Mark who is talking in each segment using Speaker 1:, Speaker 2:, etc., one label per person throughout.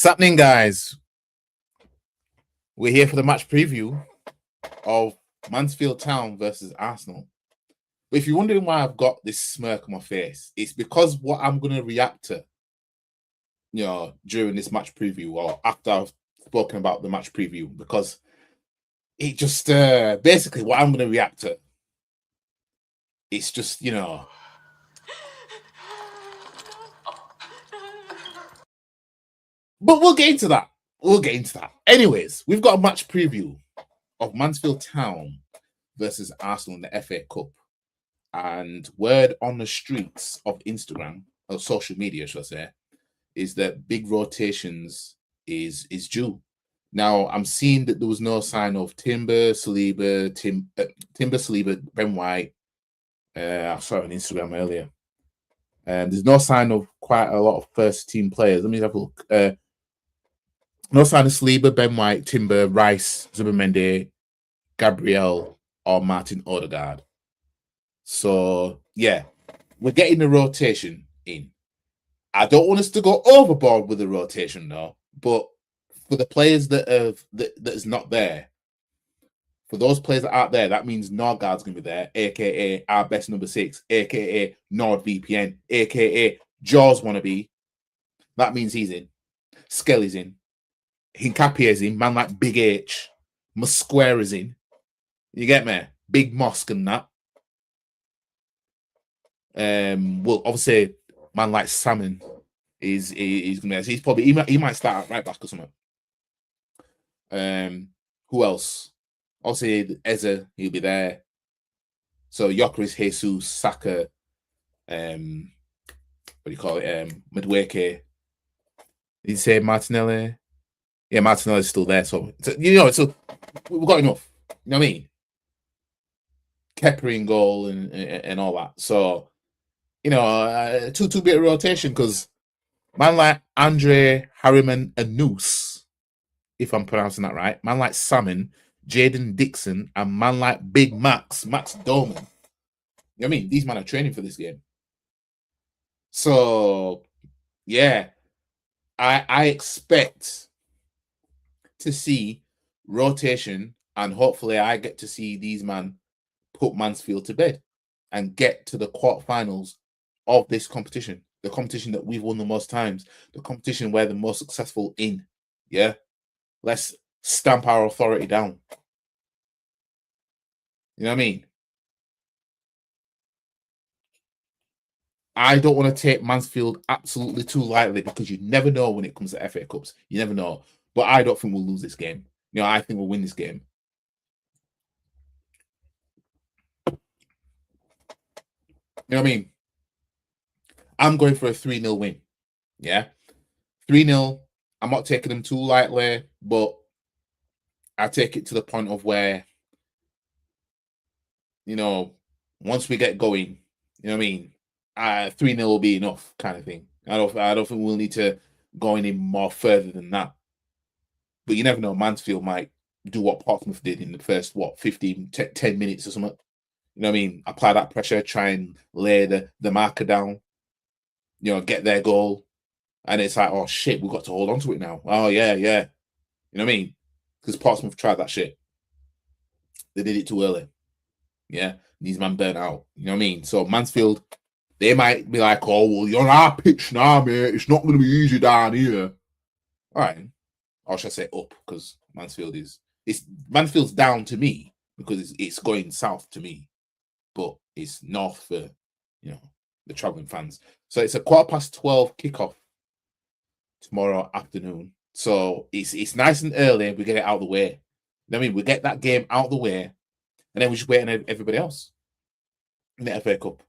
Speaker 1: happening, guys? We're here for the match preview of Mansfield Town versus Arsenal. But if you're wondering why I've got this smirk on my face, it's because what I'm going to react to, during this match preview or after I've spoken about the match preview, because it just basically what I'm going to react to. It's just, But we'll get into that. Anyways, we've got a match preview of Mansfield Town versus Arsenal in the FA Cup. And word on the streets of Instagram, or social media, should I say, is that big rotations is due. Now, I'm seeing that there was no sign of Timber, Saliba, Ben White. I saw it on Instagram earlier. There's no sign of quite a lot of first team players. Let me have a look. No sign of Saliba, Ben White, Timber, Rice, Zubimendi, Gabriel, or Martin Odegaard. So, yeah, we're getting the rotation in. I don't want us to go overboard with the rotation, though. But for the players that is not there, for those players that aren't there, that means Norgard's going to be there, a.k.a. our best number 6, a.k.a. NordVPN, a.k.a. Jaws wannabe. That means he's in. Skelly's in. Hincapie's in. Man like Big H. Musquare is in. You get me? Big Mosque and that. Well, obviously, man like Salmon is gonna be. He's probably he might start right back or something. Who else? Obviously, Eze, he'll be there. So Gyökeres, Jesus, Saka, what do you call it? Madueke. Did you say Martinelli? Yeah, Martinelli's still there. So so we've got enough. You know what I mean? Kepa in goal and all that. So, two bit of rotation because man like Andre Harriman and Noose, if I'm pronouncing that right, man like Salmon, Jaden Dixon, and man like Big Max Doman. You know what I mean? These men are training for this game. So, yeah, I expect to see rotation, and hopefully I get to see these men put Mansfield to bed and get to the quarterfinals of this competition, the competition that we've won the most times, the competition we're the most successful in. Yeah, let's stamp our authority down. You know what I mean? I don't want to take Mansfield absolutely too lightly because you never know when it comes to FA Cups. You never know. But I don't think we'll lose this game. I think we'll win this game. You know what I mean? I'm going for a 3-0 win. Yeah. 3-0. I'm not taking them too lightly, but I take it to the point of where, once we get going, you know what I mean? 3-0 will be enough kind of thing. I don't think we'll need to go any more further than that. But you never know. Mansfield might do what Portsmouth did in the first, 10 minutes or something. You know what I mean? Apply that pressure, try and lay the marker down, get their goal. And it's like, oh, shit, we've got to hold on to it now. Oh, yeah. You know what I mean? Because Portsmouth tried that shit. They did it too early. Yeah? These men burnt out. You know what I mean? So Mansfield, they might be like, oh, well, you're on our pitch now, mate. It's not going to be easy down here. All right. Or should I say up? Because Mansfield's down to me because it's going south to me. But it's north for, the traveling fans. So it's a 12:15 kickoff tomorrow afternoon. So it's nice and early. We get it out of the way. You know what I mean? We get that game out of the way, and then we just wait on everybody else in the FA Cup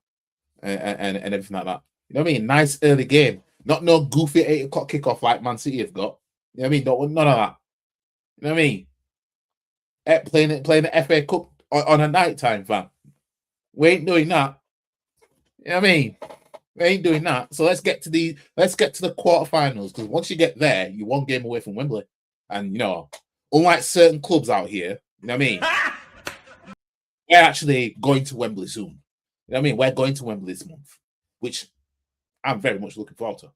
Speaker 1: and everything like that. You know what I mean? Nice early game. Not no goofy 8 o'clock kickoff like Man City have got. You know what I mean? None of that. You know what I mean? Playing the FA Cup on a night time, fam. We ain't doing that. You know what I mean? We ain't doing that. So let's get to the quarterfinals, because once you get there, you're one game away from Wembley. And unlike certain clubs out here, you know what I mean? We're actually going to Wembley soon. You know what I mean? We're going to Wembley this month, which I'm very much looking forward to. You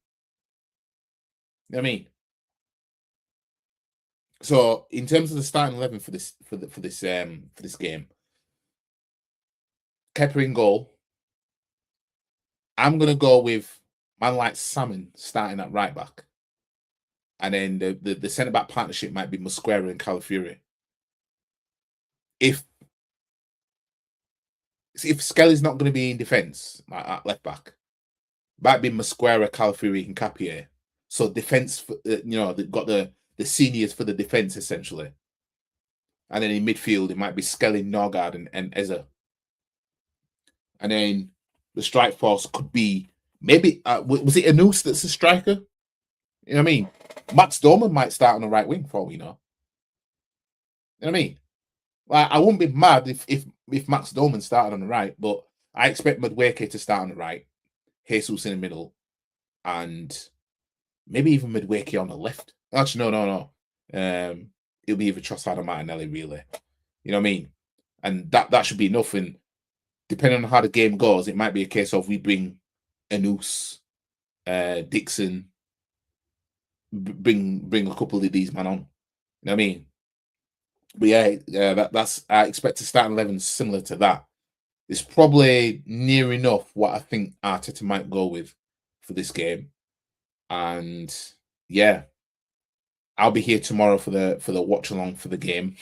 Speaker 1: know what I mean? So in terms of the starting 11 for this game, Kepa in goal. I'm gonna go with man like Salmon starting at right back, and then the centre back partnership might be Mosquera and Calafiori. If Skelly's not going to be in defence at left back, might be Mosquera, Calafiori, and Capier. So defence, they've got the seniors for the defence essentially, and then in midfield it might be Skelly, Norgard, and Eza, and then the strike force could be maybe was it Anus that's a striker? You know what I mean? Max Dorman might start on the right wing for all we know. You know what I mean? Like, I wouldn't be mad if Max Dorman started on the right, but I expect Madueke to start on the right, Jesus in the middle, and maybe even Madueke on the left. Actually, no. It'll be either Trossard or Martinelli, really. You know what I mean? And that should be enough. And depending on how the game goes, it might be a case of we bring Anus, Dixon, bring a couple of these men on. You know what I mean? But yeah, that's I expect to start 11 similar to that. It's probably near enough what I think Arteta might go with for this game. And yeah, I'll be here tomorrow for the watch along for the game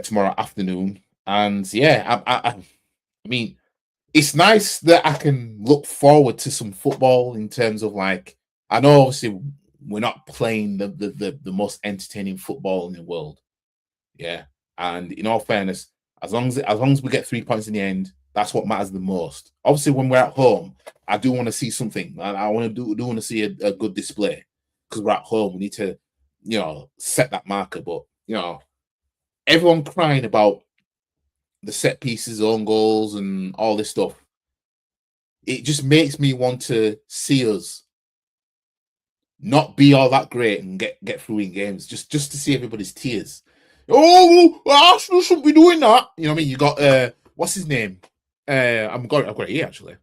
Speaker 1: tomorrow afternoon. And yeah, I mean, it's nice that I can look forward to some football in terms of like, I know obviously we're not playing the most entertaining football in the world. Yeah. And in all fairness, as long as we get 3 points in the end, that's what matters the most. Obviously, when we're at home, I do want to see something. I want to do want to see a good display because we're at home. We need to, set that marker. But everyone crying about the set pieces, own goals, and all this stuff. It just makes me want to see us not be all that great and get through in games, just to see everybody's tears. Oh, Arsenal shouldn't be doing that. You know what I mean? You got what's his name? I've got it here actually.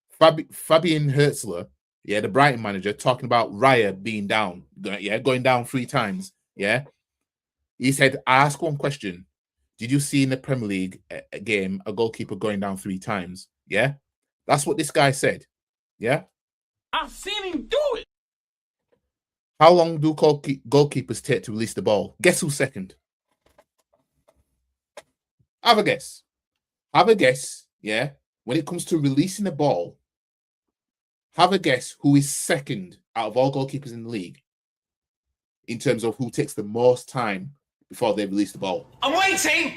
Speaker 1: Fabian Hertzler, yeah, the Brighton manager, talking about Raya being down, going down 3 times. Yeah, he said, I asked one question: did you see in the Premier League game a goalkeeper going down 3 times? Yeah, that's what this guy said. Yeah,
Speaker 2: I've seen him do it.
Speaker 1: How long do goalkeepers take to release the ball? Guess who's second? Have a guess. Have a guess, yeah? When it comes to releasing the ball, have a guess who is second out of all goalkeepers in the league in terms of who takes the most time before they release the ball.
Speaker 2: I'm waiting!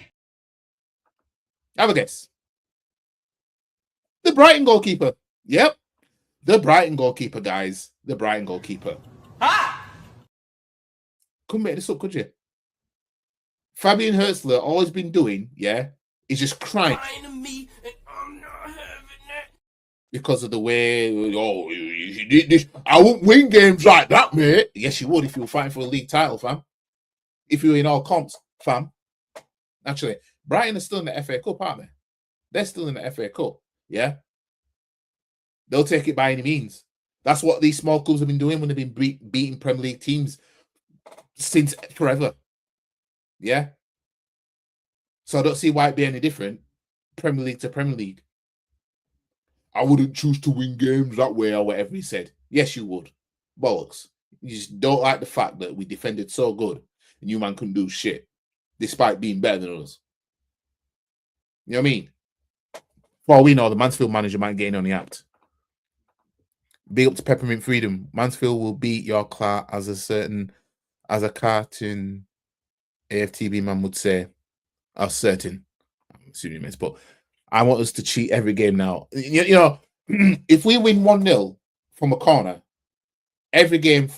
Speaker 1: Have a guess. The Brighton goalkeeper. Yep. The Brighton goalkeeper, guys. The Brighton goalkeeper.
Speaker 2: Ah!
Speaker 1: Couldn't make this up, could you? Fabian Hertzler, all he's been doing, is just crying.
Speaker 2: Me and I'm not having it.
Speaker 1: Because of the way, you did this. I won't win games like that, mate. Yes, you would if you were fighting for a league title, fam. If you were in all comps, fam. Actually, Brighton are still in the FA Cup, aren't they? They're still in the FA Cup, yeah? They'll take it by any means. That's what these small clubs have been doing when they've been beating Premier League teams since forever. Yeah? So I don't see why it'd be any different, Premier League to Premier League. I wouldn't choose to win games that way or whatever he said. Yes, you would. Bollocks. You just don't like the fact that we defended so good and you man couldn't do shit despite being better than us. You know what I mean? For all we know, the Mansfield manager might get in on the act. Big up to Peppermint Freedom. Mansfield will beat your class as a cartoon AFTB man would say. I'm certain. I'm assuming it's, but I want us to cheat every game now. You know, if we win 1-0 from a corner every game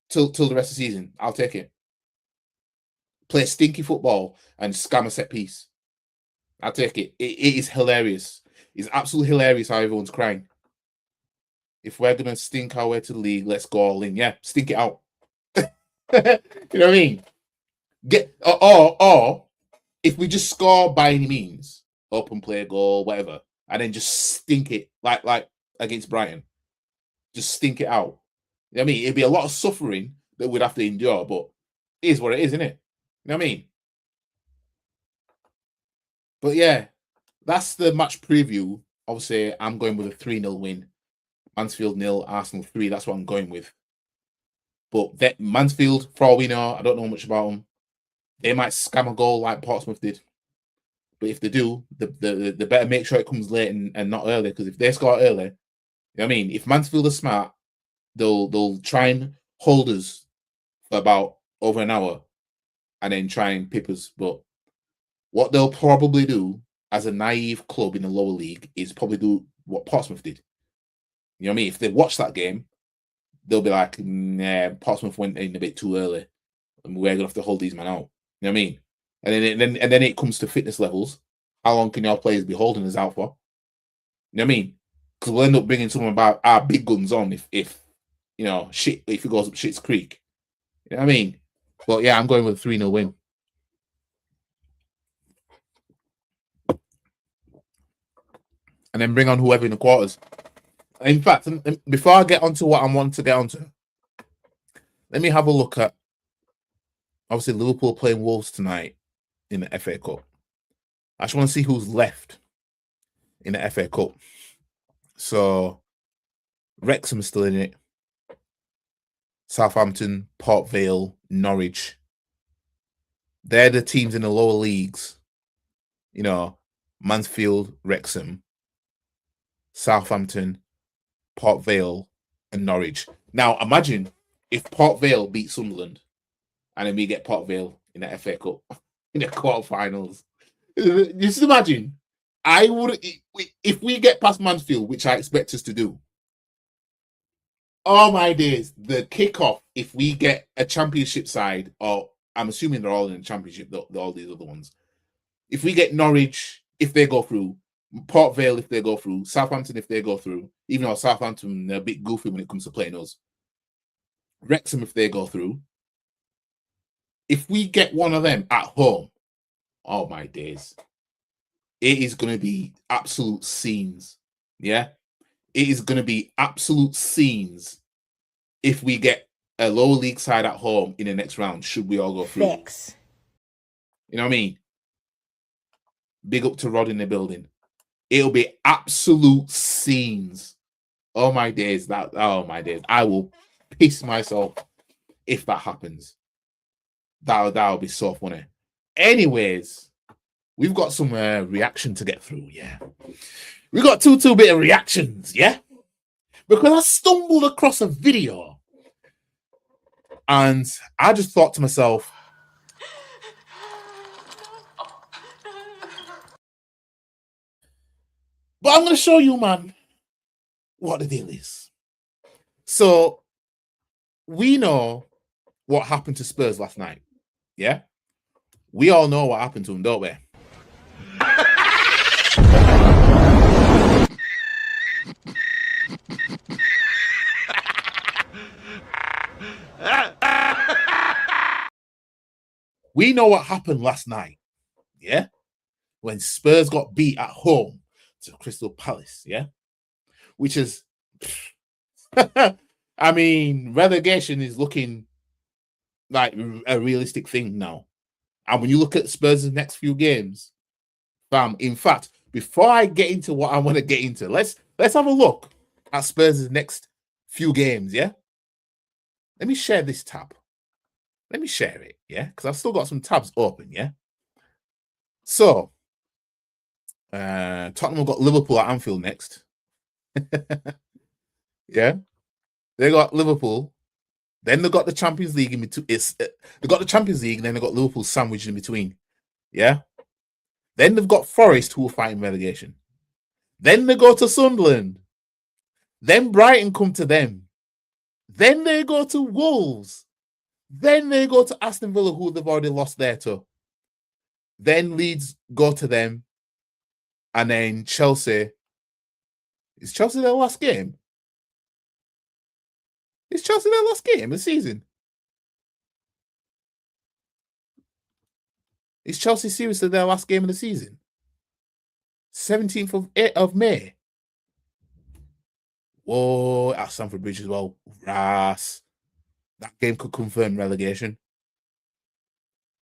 Speaker 1: till the rest of the season, I'll take it. Play stinky football and scam a set piece. I'll take it. It is hilarious. It's absolutely hilarious how everyone's crying. If we're gonna stink our way to the league, let's go all in. Yeah, stink it out. You know what I mean? Or if we just score by any means, open play, goal, whatever, and then just stink it like against Brighton, just stink it out. You know what I mean, it'd be a lot of suffering that we'd have to endure, but It is what it is, isn't it? You know what I mean? But yeah, that's the match preview. Obviously, I'm going with a 3-0 win. Mansfield 0, Arsenal 3. That's what I'm going with. But that Mansfield, for all we know, I don't know much about them. They might scam a goal like Portsmouth did. But if they do, the better make sure it comes late and not early. Because if they score early, you know what I mean? If Mansfield are smart, they'll try and hold us for about over an hour and then try and pip us. But what they'll probably do as a naive club in the lower league is probably do what Portsmouth did. You know what I mean? If they watch that game, they'll be like, nah, Portsmouth went in a bit too early, and we're gonna have to hold these men out. You know what I mean? And then it comes to fitness levels. How long can your players be holding us out for? You know what I mean? Because we'll end up bringing some of our big guns on if you know shit if it goes up shit's creek. You know what I mean? But yeah, I'm going with a 3-0 win. And then bring on whoever in the quarters. In fact, before I get onto what I want to get onto, let me have a look at obviously Liverpool playing Wolves tonight in the FA Cup. I just want to see who's left in the FA Cup. So Wrexham is still in it. Southampton, Port Vale, Norwich. They're the teams in the lower leagues. You know, Mansfield, Wrexham, Southampton, Port Vale, and Norwich. Now, imagine if Port Vale beat Sunderland and then we get Port Vale in the FA Cup in the quarterfinals. Just imagine. I would, if we get past Mansfield, which I expect us to do. Oh my days, the kickoff, if we get a championship side, or I'm assuming they're all in the championship, all these other ones. If we get Norwich, if they go through, Port Vale, if they go through, Southampton, if they go through, even though Southampton, they're a bit goofy when it comes to playing us. Wrexham, if they go through. If we get one of them at home, oh my days. It is going to be absolute scenes. Yeah. It is going to be absolute scenes if we get a lower league side at home in the next round, should we all go through.
Speaker 3: Fix.
Speaker 1: You know what I mean? Big up to Rod in the building. It'll be absolute scenes. Oh my days. Oh my days. I will piss myself if that happens. That'll be so funny. Anyways, we've got some reaction to get through. Yeah. We got two bit of reactions. Yeah. Because I stumbled across a video and I just thought to myself, but I'm going to show you, man, what the deal is. So we know what happened to Spurs last night. Yeah. We all know what happened to them, don't we? We know what happened last night, yeah? When Spurs got beat at home to Crystal Palace, yeah? Which is, I mean, relegation is looking like a realistic thing now. And when you look at Spurs' next few games, in fact, before I get into what I want to get into, let's have a look at Spurs' next few games, yeah? Let me share this tab. Let me share it, yeah? Because I've still got some tabs open, yeah? So, Tottenham have got Liverpool at Anfield next. Yeah? They got Liverpool. Then they got the Champions League in between. They got the Champions League, and then they got Liverpool sandwiched in between. Yeah? Then they've got Forest, who are fighting relegation. Then they go to Sunderland. Then Brighton come to them. Then they go to Wolves. Then they go to Aston Villa, who they've already lost there to. Then Leeds go to them. And then Chelsea. Is Chelsea their last game? Is Chelsea their last game of the season? Is Chelsea seriously their last game of the season? 17th of May. Whoa, at Stamford Bridge as well. Ras. That game could confirm relegation.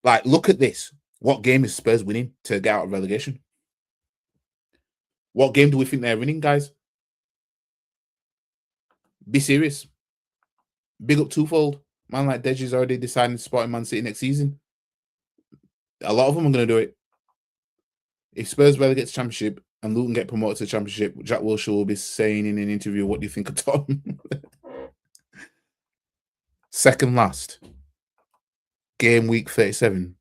Speaker 1: Like, look at this. What game is Spurs winning to get out of relegation? What game do we think they're winning, guys? Be serious. Big up twofold. Man like Deji's already deciding to spot in Man City next season. A lot of them are going to do it. If Spurs relegate to Championship and Luton get promoted to Championship, Jack Wilshere will be saying in an interview, "What do you think of Tom?" Second last. Game week 37.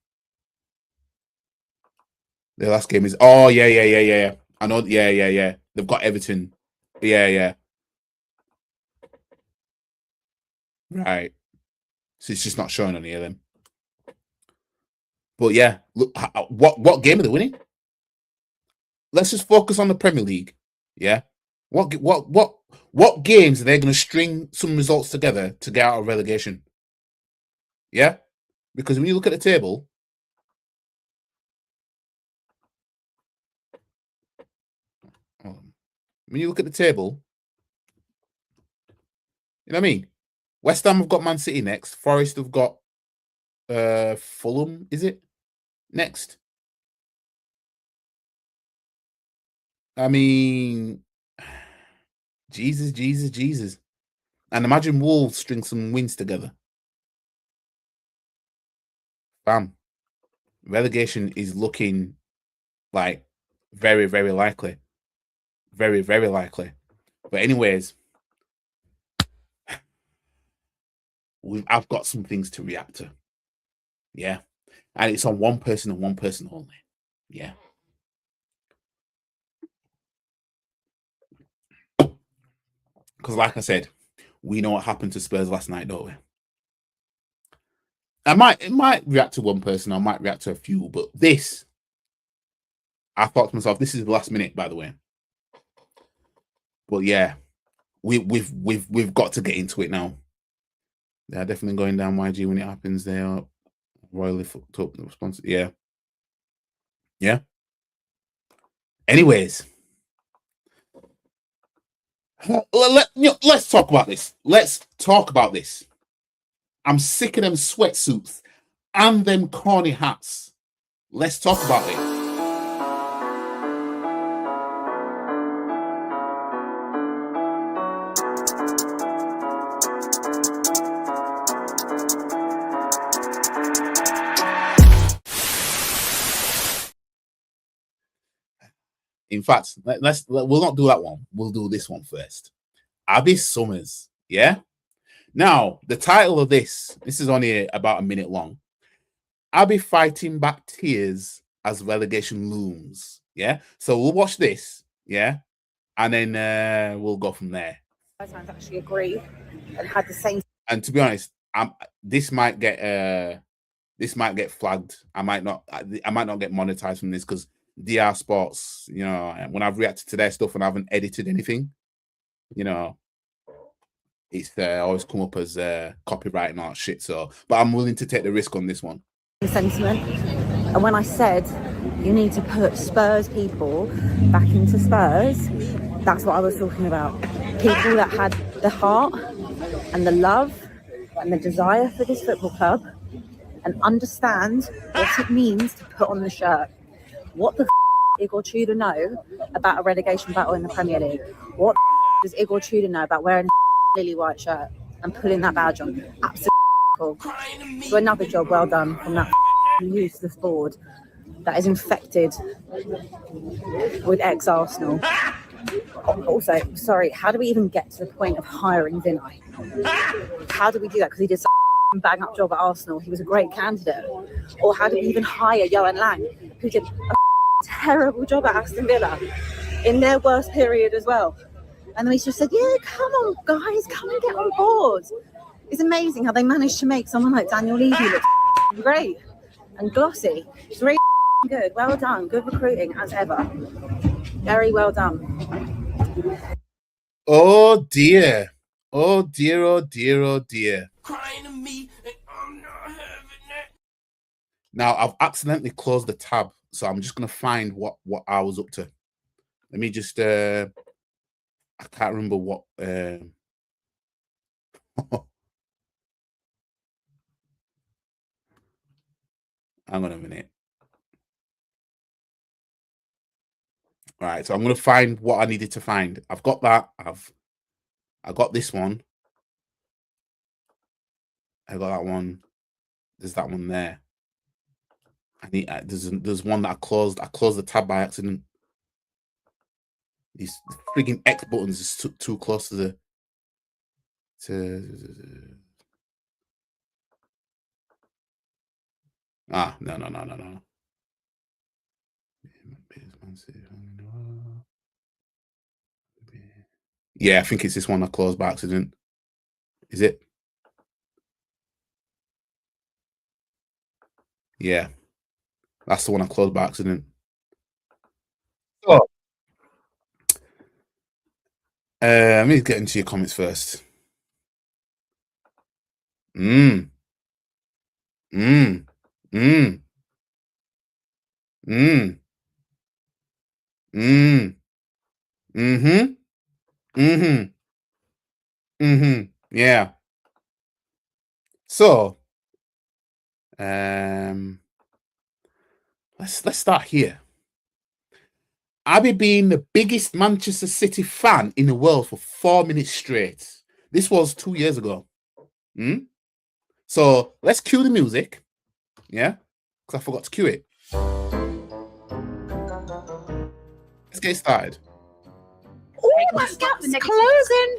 Speaker 1: Their last game is yeah. I know, yeah. They've got Everton. Yeah. Right. So it's just not showing on here then. But yeah, look, what game are they winning? Let's just focus on the Premier League. Yeah. What games are they going to string some results together to get out of relegation? Yeah. Because when you look at the table, you know what I mean? West Ham have got Man City next. Forest have got Fulham, is it? Next. I mean, Jesus. And imagine Wolves string some wins together. Bam. Relegation is looking like very, very likely. Very, very likely. But anyways, I've got some things to react to. Yeah. And it's on one person and one person only. Yeah. Because like I said, we know what happened to Spurs last night, don't we? I might react to one person, I might react to a few, but this, I thought to myself, this is the last minute, by the way. But yeah, we've got to get into it now. They're definitely going down YG when it happens. They are royally fucked up. The response, yeah. Anyways, let's talk about this. I'm sick of them sweatsuits and them corny hats. Let's talk about it. In fact, we'll not do that one. We'll do this one first. Abby Summers, yeah. Now, the title of this is only about a minute long. Abby fighting back tears as relegation looms. Yeah. So we'll watch this, yeah, and then we'll go from there.
Speaker 3: I actually agree and had the same.
Speaker 1: And to be honest, this might get flagged. I might not get monetized from this because DR Sports, you know, when I've reacted to their stuff and I haven't edited anything, you know, it's always come up as copyright and all shit. So, but I'm willing to take the risk on this one.
Speaker 3: Sentiment. And when I said you need to put Spurs people back into Spurs, that's what I was talking about. People that had the heart and the love and the desire for this football club and understand what it means to put on the shirt. What the Igor Tudor know about a relegation battle in the Premier League? What does Igor Tudor know about wearing a lily white shirt and pulling that badge on? Absolutely cool. So another job well done from that useless board that is infected with ex-Arsenal. Also, sorry, how do we even get to the point of hiring Vinay? How do we do that? Because he did a bang up job at Arsenal. He was a great candidate. Or how do we even hire Johan Lang, who did a terrible job at Aston Villa in their worst period as well? And then we just said, yeah, come on, guys, come and get on board. It's amazing how they managed to make someone like Daniel Levy look great and glossy. It's really good. Well done. Good recruiting as ever. Very well done.
Speaker 1: Oh dear. Crying
Speaker 2: to me, and I'm not having it.
Speaker 1: Now I've accidentally closed the tab, so I'm just gonna find what I was up to. Let me just I can't remember what Hang on a minute. All right, so I'm going to find what I needed to find. I've got that. I got this one. I got that one. There's that one there. I need. There's one that I closed. I closed the tab by accident. These frigging X buttons is too close to the. No. Yeah, I think it's this one I closed by accident. Is it? Yeah. That's the one I closed by accident. Oh. Let me get into your comments first. Mm. Mm. Mm. Mm. Mm. Mm-hmm. Mm-hmm. Mm-hmm. Yeah. So, let's start here. Abby being the biggest Manchester City fan in the world for 4 minutes straight. This was 2 years ago. So let's cue the music. Yeah, because I forgot to cue it. Let's get started.
Speaker 3: Oh, that gap's closing.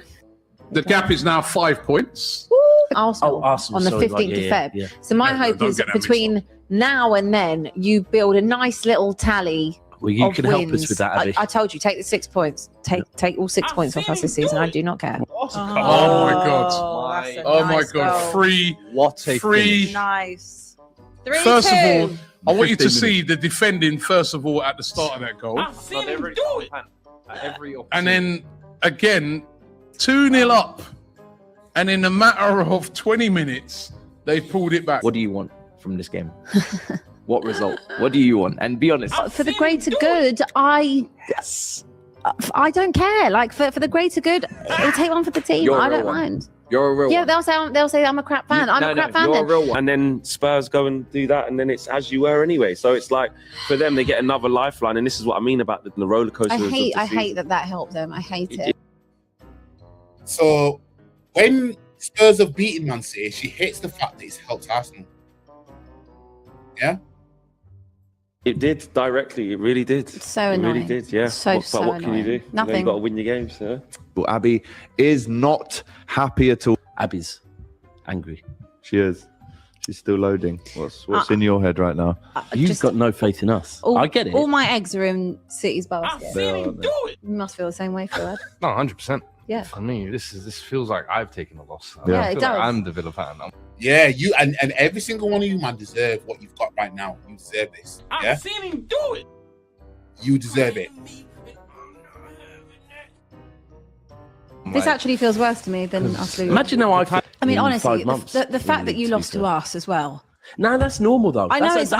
Speaker 4: The gap is now 5 points.
Speaker 3: Arsenal on the 15th of Feb. Yeah. So my hope is between now and then you build a nice little tally.
Speaker 5: Well, you can help us with that, Abby.
Speaker 3: I told you, take the 6 points. Take all 6 points off us this season. I do not care.
Speaker 4: Oh my god! Oh my god! Free.
Speaker 5: What a
Speaker 4: free.
Speaker 3: Nice.
Speaker 4: First of all, I want you to see the defending first of all at the start of that goal.
Speaker 2: I've seen him do it.
Speaker 4: And then again, 2-0 up, and in a matter of 20 minutes, they pulled it back.
Speaker 5: What do you want from this game? What result? What do you want? And be honest.
Speaker 3: For the greater good, I don't care. Like for the greater good, it'll take one for the team. I don't mind.
Speaker 5: You're a real
Speaker 3: one. They'll say I'm a crap fan. I'm a crap fan.
Speaker 5: You're a real one. And then Spurs go and do that, and then it's as you were anyway. So it's like for them, they get another lifeline, and this is what I mean about the roller coaster.
Speaker 3: I hate that helped them. I hate it.
Speaker 1: So when Spurs have beaten Man City, she hates the fact that it's helped Arsenal. Yeah.
Speaker 5: It did directly. It really did.
Speaker 3: It's so annoying.
Speaker 5: It really did. Yeah.
Speaker 3: So
Speaker 5: what can you do?
Speaker 3: Nothing.
Speaker 5: You've got to win your games. So.
Speaker 6: But Abby is not happy at all.
Speaker 5: Abby's angry.
Speaker 6: She is. She's still loading. What's in your head right now?
Speaker 5: You've got no faith in us. I get it.
Speaker 3: All my eggs are in City's basket.
Speaker 2: I've seen him do it.
Speaker 3: You must feel the same way, Fuad.
Speaker 7: No, 100%.
Speaker 3: Yeah.
Speaker 7: For me, this feels like I've taken a loss.
Speaker 3: Yeah,
Speaker 7: I
Speaker 3: it
Speaker 7: feel
Speaker 3: does.
Speaker 7: like I'm the Villa fan now.
Speaker 1: Yeah, you and every single one of you, man, deserve what you've got right now. You deserve this. Yeah,
Speaker 2: I've seen him do it.
Speaker 1: You deserve it.
Speaker 3: This actually feels worse to me than us losing.
Speaker 5: Imagine how
Speaker 3: I mean,
Speaker 5: in
Speaker 3: honestly,
Speaker 5: 5 months,
Speaker 3: the fact that you lost to us as well.
Speaker 5: No, that's normal though.
Speaker 3: I know it's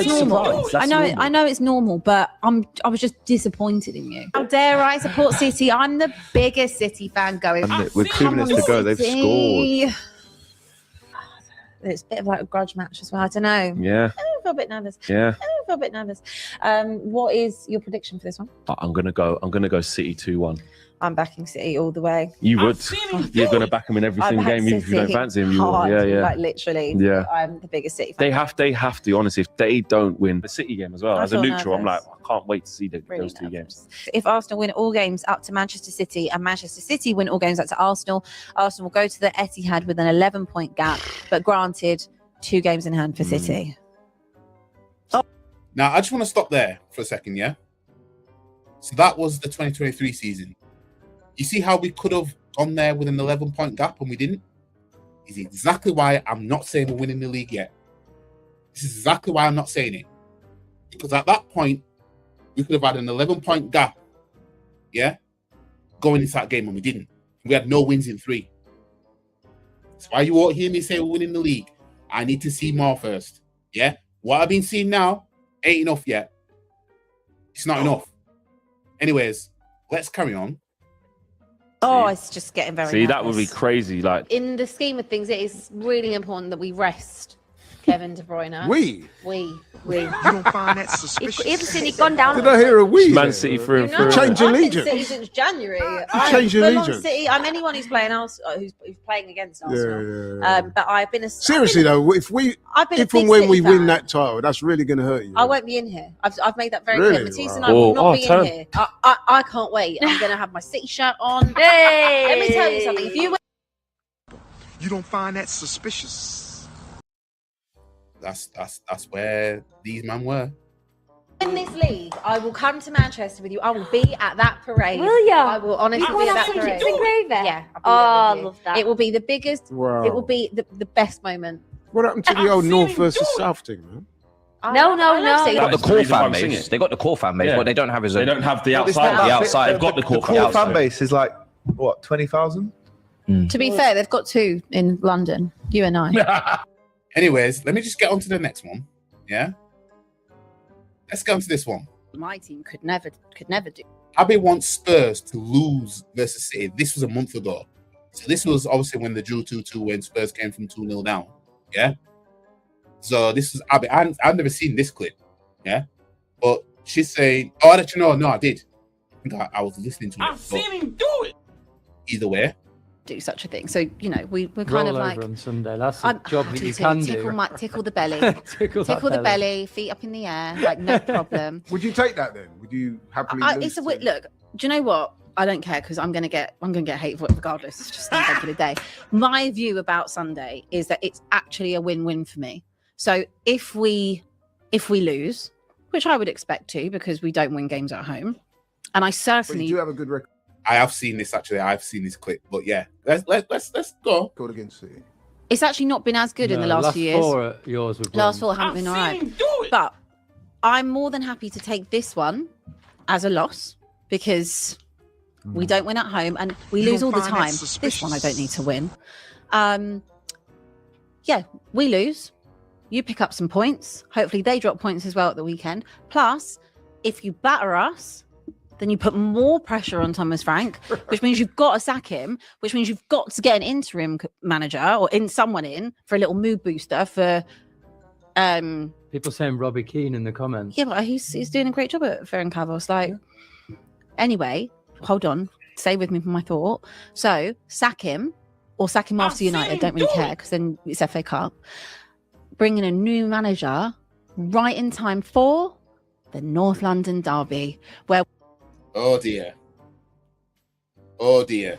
Speaker 3: normal.
Speaker 5: I
Speaker 3: know it's normal, but I was just disappointed in you. How dare I support City? I'm the biggest City fan going.
Speaker 6: And with 2 minutes to go, they've scored.
Speaker 3: It's a bit of like a grudge match as well. I don't know.
Speaker 5: Yeah.
Speaker 3: I feel a bit nervous.
Speaker 5: Yeah.
Speaker 3: I feel a bit nervous. What is your prediction for this one?
Speaker 5: I'm gonna go City 2-1.
Speaker 3: I'm backing City all the way.
Speaker 5: You would. You're going to back them in every single game, even if you don't fancy them. You will. Yeah.
Speaker 3: Like literally.
Speaker 5: Yeah.
Speaker 3: I'm the biggest City fan.
Speaker 5: They have to. Honestly, if they don't win the City game as well, as a neutral, I'm like, I can't wait to see those 2 games.
Speaker 3: If Arsenal win all games up to Manchester City and Manchester City win all games up to Arsenal, Arsenal will go to the Etihad with an 11-point gap, but granted, 2 games in hand for City.
Speaker 1: Now, I just want to stop there for a second, yeah? So that was the 2023 season. You see how we could have gone there with an 11-point gap and we didn't? Is exactly why I'm not saying we're winning the league yet. This is exactly why I'm not saying it. Because at that point, we could have had an 11-point gap, yeah, going into that game, and we didn't. We had no wins in 3. That's why you won't hear me say we're winning the league. I need to see more first, yeah? What I've been seeing now ain't enough yet. It's not enough. Anyways, let's carry on.
Speaker 3: Oh, it's just getting very nervous.
Speaker 5: That would be crazy. Like
Speaker 3: in the scheme of things, it is really important that we rest Kevin De Bruyne.
Speaker 8: We.
Speaker 9: You don't find that suspicious?
Speaker 10: Ever since he's gone down.
Speaker 8: Did I hear a we?
Speaker 5: Man
Speaker 8: there?
Speaker 5: City through and
Speaker 3: You
Speaker 5: through.
Speaker 3: know,
Speaker 8: Change
Speaker 3: I've been
Speaker 8: allegiance.
Speaker 3: City since January.
Speaker 8: Change
Speaker 3: full on
Speaker 8: allegiance.
Speaker 3: City. I'm anyone who's playing who's playing against Arsenal.
Speaker 8: Yeah.
Speaker 3: But I've been a
Speaker 8: Seriously though, if and when we win that title, that's really going to hurt you.
Speaker 3: I won't be in here. I've made that very
Speaker 8: Really?
Speaker 3: clear. Matisse and
Speaker 8: Wow.
Speaker 3: I will not be
Speaker 5: turn.
Speaker 3: in here. I can't wait. I'm going to have my City shirt on.
Speaker 10: Hey!
Speaker 3: Let me tell you something. If you
Speaker 9: You don't find that suspicious?
Speaker 1: That's where these men were.
Speaker 3: win this league, I will come to Manchester with you. I will be at that parade.
Speaker 10: Will ya?
Speaker 3: I will honestly
Speaker 10: You
Speaker 3: be
Speaker 10: want
Speaker 3: at
Speaker 10: to
Speaker 3: that
Speaker 10: have
Speaker 3: parade.
Speaker 10: some chips and gravy?
Speaker 3: Yeah.
Speaker 10: Oh, I love that.
Speaker 3: It will be the biggest.
Speaker 8: Wow.
Speaker 3: It will be the best moment.
Speaker 8: What happened to the old North versus South thing, man?
Speaker 10: No.
Speaker 11: They got the
Speaker 5: That's
Speaker 11: core
Speaker 5: the reason why
Speaker 11: fan
Speaker 5: I'm singing
Speaker 11: base.
Speaker 5: it.
Speaker 11: They got the core fan base.
Speaker 5: Yeah.
Speaker 11: What they don't have is
Speaker 5: They don't have the
Speaker 6: Well, this-
Speaker 5: outside.
Speaker 6: that-
Speaker 11: the outside. They've got the core
Speaker 6: core
Speaker 11: fan
Speaker 6: fan base is like what 20,000.
Speaker 3: To be fair, they've got two in London. You and I.
Speaker 1: Anyways, let me just get on to the next one. Yeah. Let's go on to this one.
Speaker 3: My team could never do.
Speaker 1: Abby wants Spurs to lose versus City. This was a month ago. So this was obviously when they drew 2-2 when Spurs came from 2-0 down. Yeah. So this was Abby. I've never seen this clip. Yeah. But she's saying, oh, actually, no, I did. I think I was listening to it.
Speaker 2: I've seen him do it.
Speaker 1: Either way.
Speaker 3: Do such a thing. So, we're kind of like
Speaker 12: on Sunday. That's a job that you
Speaker 3: tickle,
Speaker 12: can
Speaker 3: tickle,
Speaker 12: do.
Speaker 3: tickle the belly.
Speaker 12: Tickle
Speaker 3: the belly, feet up in the air, like no problem.
Speaker 8: Would you take that then? Would you happily?
Speaker 3: It's a look. Do you know what? I don't care because I'm gonna get hate for it regardless. It's just another good day. My view about Sunday is that it's actually a win-win for me. So if we lose, which I would expect to because we don't win games at home, and I
Speaker 8: But
Speaker 3: certainly
Speaker 8: you do have a good record.
Speaker 1: I have seen this actually. I've seen this clip. But yeah, let's go.
Speaker 8: Go against City.
Speaker 3: it's actually not been as good in the last few years.
Speaker 12: Four at yours were
Speaker 3: Last
Speaker 12: won.
Speaker 3: four haven't been all
Speaker 2: I've
Speaker 3: right.
Speaker 2: seen him do it.
Speaker 3: But I'm more than happy to take this one as a loss because we don't win at home and we
Speaker 9: You
Speaker 3: lose
Speaker 9: don't
Speaker 3: all the
Speaker 9: find that
Speaker 3: time. This one I don't need
Speaker 9: suspicious?
Speaker 3: to win. Yeah, we lose. You pick up some points. Hopefully they drop points as well at the weekend. Plus, if you batter us, then you put more pressure on Thomas Frank, which means you've got to sack him, which means you've got to get an interim manager or someone in for a little mood booster for
Speaker 12: People saying Robbie Keane in the comments.
Speaker 3: yeah, but he's doing a great job at Ferencváros. Like, anyway, hold on, stay with me for my thought. So sack him or sack him
Speaker 2: I've
Speaker 3: after United.
Speaker 2: seen
Speaker 3: Don't really
Speaker 2: him do
Speaker 3: care because then it's FA Cup. Bring in a new manager right in time for the North London derby, where
Speaker 1: Oh dear. Oh dear.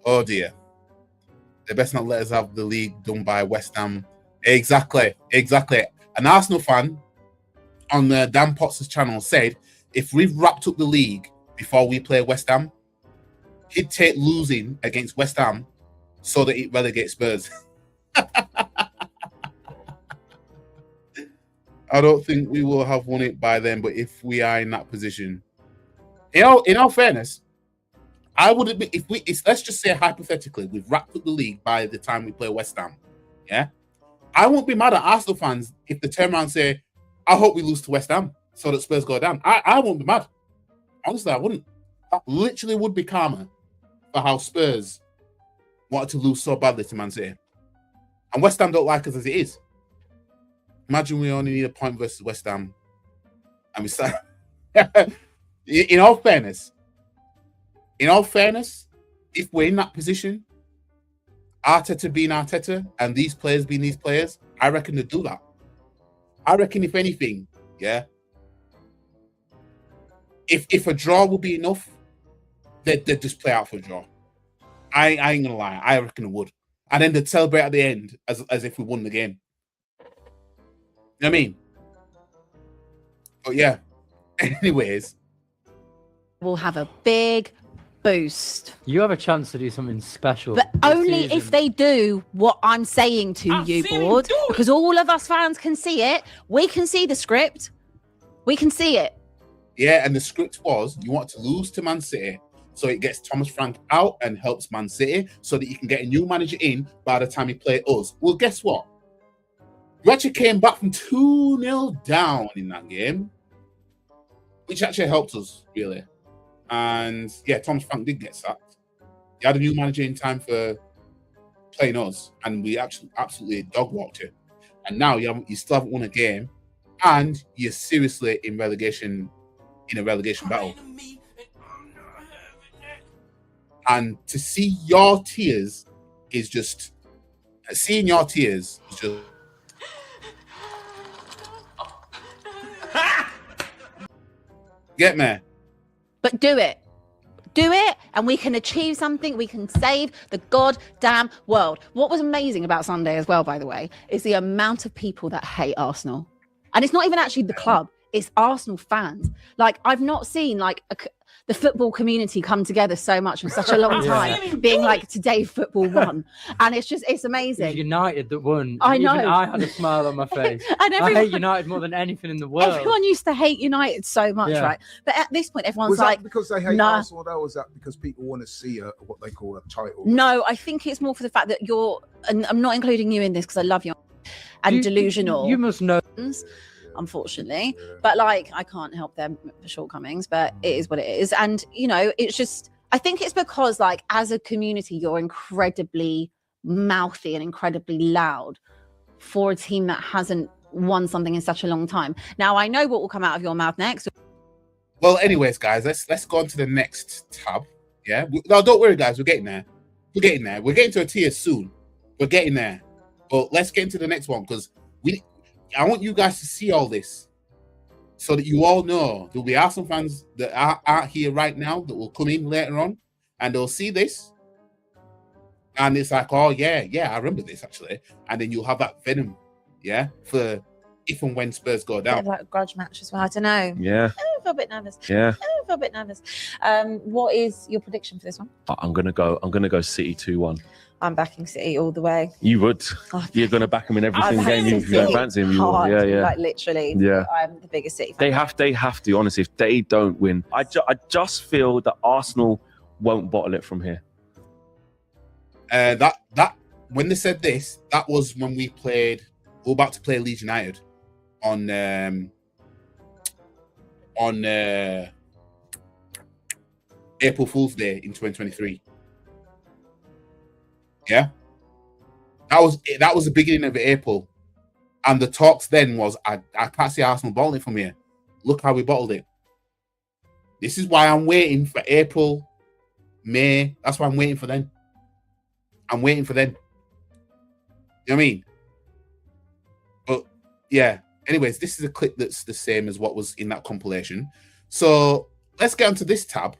Speaker 1: Oh dear. They best not let us have the league done by West Ham. Exactly. An Arsenal fan on Dan Potts' channel said if we've wrapped up the league before we play West Ham, he'd take losing against West Ham so that it relegates Spurs. I don't think we will have won it by then, but if we are in that position, in all fairness, I wouldn't be let's just say hypothetically, we've wrapped up the league by the time we play West Ham. Yeah. I won't be mad at Arsenal fans if they turn around and say, I hope we lose to West Ham so that Spurs go down. I won't be mad. Honestly, I wouldn't. That literally would be karma for how Spurs wanted to lose so badly to Man City. And West Ham don't like us as it is. Imagine we only need a point versus West Ham. And we start. In all fairness, if we're in that position, Arteta being Arteta and these players being these players, I reckon they'd do that. I reckon if anything, yeah, if a draw would be enough, they'd just play out for a draw. I ain't gonna lie, I reckon it would. And then they'd celebrate at the end as if we won the game. You know what I mean? But yeah. Anyways.
Speaker 3: we'll have a big boost.
Speaker 12: You have a chance to do something special.
Speaker 3: But
Speaker 12: this
Speaker 3: only
Speaker 12: season.
Speaker 3: if they do what I'm saying to
Speaker 2: I've
Speaker 3: you,
Speaker 2: seen him
Speaker 3: Board,
Speaker 2: do it.
Speaker 3: because all of us fans can see it. We can see the script. We can see it.
Speaker 1: Yeah, and the script was you want to lose to Man City, so it gets Thomas Frank out and helps Man City, so that you can get a new manager in by the time you play us. Well, guess what? We actually came back from 2-0 down in that game, which actually helped us, really. And yeah, Thomas Frank did get sacked. He had a new manager in time for playing us, and we actually absolutely dog walked him. And now you still haven't won a game, and you're seriously in a relegation battle. And to see your tears is just seeing your tears is just get me.
Speaker 3: But do it. Do it, and we can achieve something. We can save the goddamn world. What was amazing about Sunday as well, by the way, is the amount of people that hate Arsenal. And it's not even actually the club, it's Arsenal fans. Like, I've not seen like the football community come together so much in such a long time, being like, today football won. And it's amazing.
Speaker 12: It was United that won.
Speaker 3: I know.
Speaker 12: Even I had a smile on my face.
Speaker 3: And
Speaker 12: I hate United more than anything in the world.
Speaker 3: Everyone used to hate United so much, right? But at this point, everyone's
Speaker 8: Was that
Speaker 3: like,
Speaker 8: because they hate
Speaker 3: nah.
Speaker 8: Arsenal, though? Or is that because people want to see what they call a title?
Speaker 3: No, I think it's more for the fact that and I'm not including you in this because I love you, and delusional.
Speaker 12: You must know.
Speaker 3: Unfortunately, but like, I can't help their shortcomings, but it is what it is. And you know, it's just, I think it's because like as a community, you're incredibly mouthy and incredibly loud for a team that hasn't won something in such a long time. Now I know what will come out of your mouth next.
Speaker 1: Well, anyways, guys, let's go on to the next tab. Yeah, no, don't worry, guys, we're getting there. We're getting there. We're getting to a tier soon. We're getting there. But let's get into the next one, because I want you guys to see all this so that you all know there'll be Arsenal fans that aren't here right now that will come in later on and they'll see this. And it's like, oh, yeah, I remember this actually. And then you'll have that venom, yeah, for if and when Spurs go down.
Speaker 3: Like a grudge match as well. I don't know.
Speaker 5: Yeah.
Speaker 3: I feel a bit nervous.
Speaker 5: Yeah.
Speaker 3: I feel a bit nervous. What is your prediction for this one?
Speaker 5: I'm gonna go City 2-1.
Speaker 3: I'm backing City all the way.
Speaker 5: You would. You're gonna back them in every single game if you don't fancy them. You will. Yeah.
Speaker 3: Like literally.
Speaker 5: Yeah.
Speaker 3: I'm the biggest City fan.
Speaker 5: They have to. Honestly, if they don't win, I just feel that Arsenal won't bottle it from here.
Speaker 1: That when they said this, that was when we were about to play Leeds United on April Fool's Day in 2023. Yeah, that was the beginning of April, and the talks then was I can't see Arsenal bottling it from here. Look how we bottled it. This is why I'm waiting for April, May. That's why I'm waiting for them. I'm waiting for them. You know what I mean? But yeah. Anyways, this is a clip that's the same as what was in that compilation. So let's get onto this tab.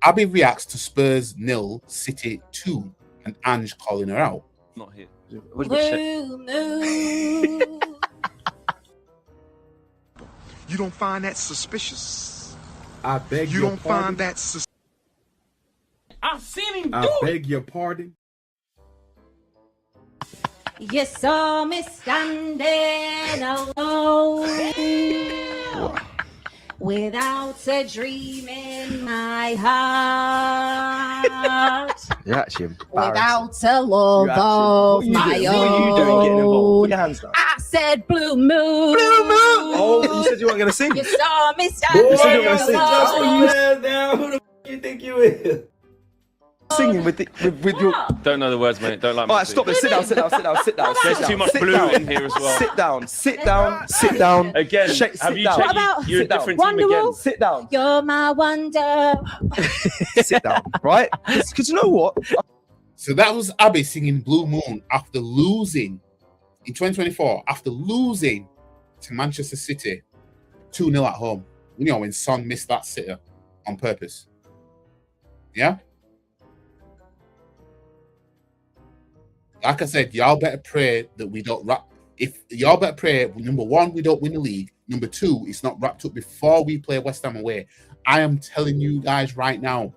Speaker 1: Abby reacts to Spurs 0, City 2, and Ange calling her out.
Speaker 5: Not here.
Speaker 9: You don't find that suspicious?
Speaker 13: I beg
Speaker 9: you
Speaker 13: your
Speaker 9: don't
Speaker 13: pardon?
Speaker 9: find that suspicious?
Speaker 2: I've seen him do
Speaker 13: I
Speaker 2: it.
Speaker 13: beg your pardon?
Speaker 3: You saw me standing alone without a dream in my heart.
Speaker 6: You're actually
Speaker 3: Without a love of my own.
Speaker 11: What are you doing getting involved? Put your hands down.
Speaker 3: I said blue moon.
Speaker 11: Blue moon! Oh, you said you weren't going to sing.
Speaker 3: You saw me standing
Speaker 11: You said you were going to sing. Just
Speaker 3: alone.
Speaker 11: put your hands down. Who the f*** you think you is? Singing with your...
Speaker 5: Don't know the words, mate. Don't like
Speaker 11: All right, stop it. Sit down.
Speaker 5: There's too much blue in here as well.
Speaker 11: Sit down.
Speaker 5: Again, have you checked you're a different team again?
Speaker 11: Sit down.
Speaker 3: You're my wonder.
Speaker 11: Sit down, right? Because you know what?
Speaker 1: So that was Abby singing Blue Moon after losing in 2024, after losing to Manchester City 2-0 at home. You know, when Son missed that sitter on purpose. Yeah? Like I said, y'all better pray that we don't wrap. If y'all better pray, number one, we don't win the league. Number two, it's not wrapped up before we play West Ham away. I am telling you guys right now,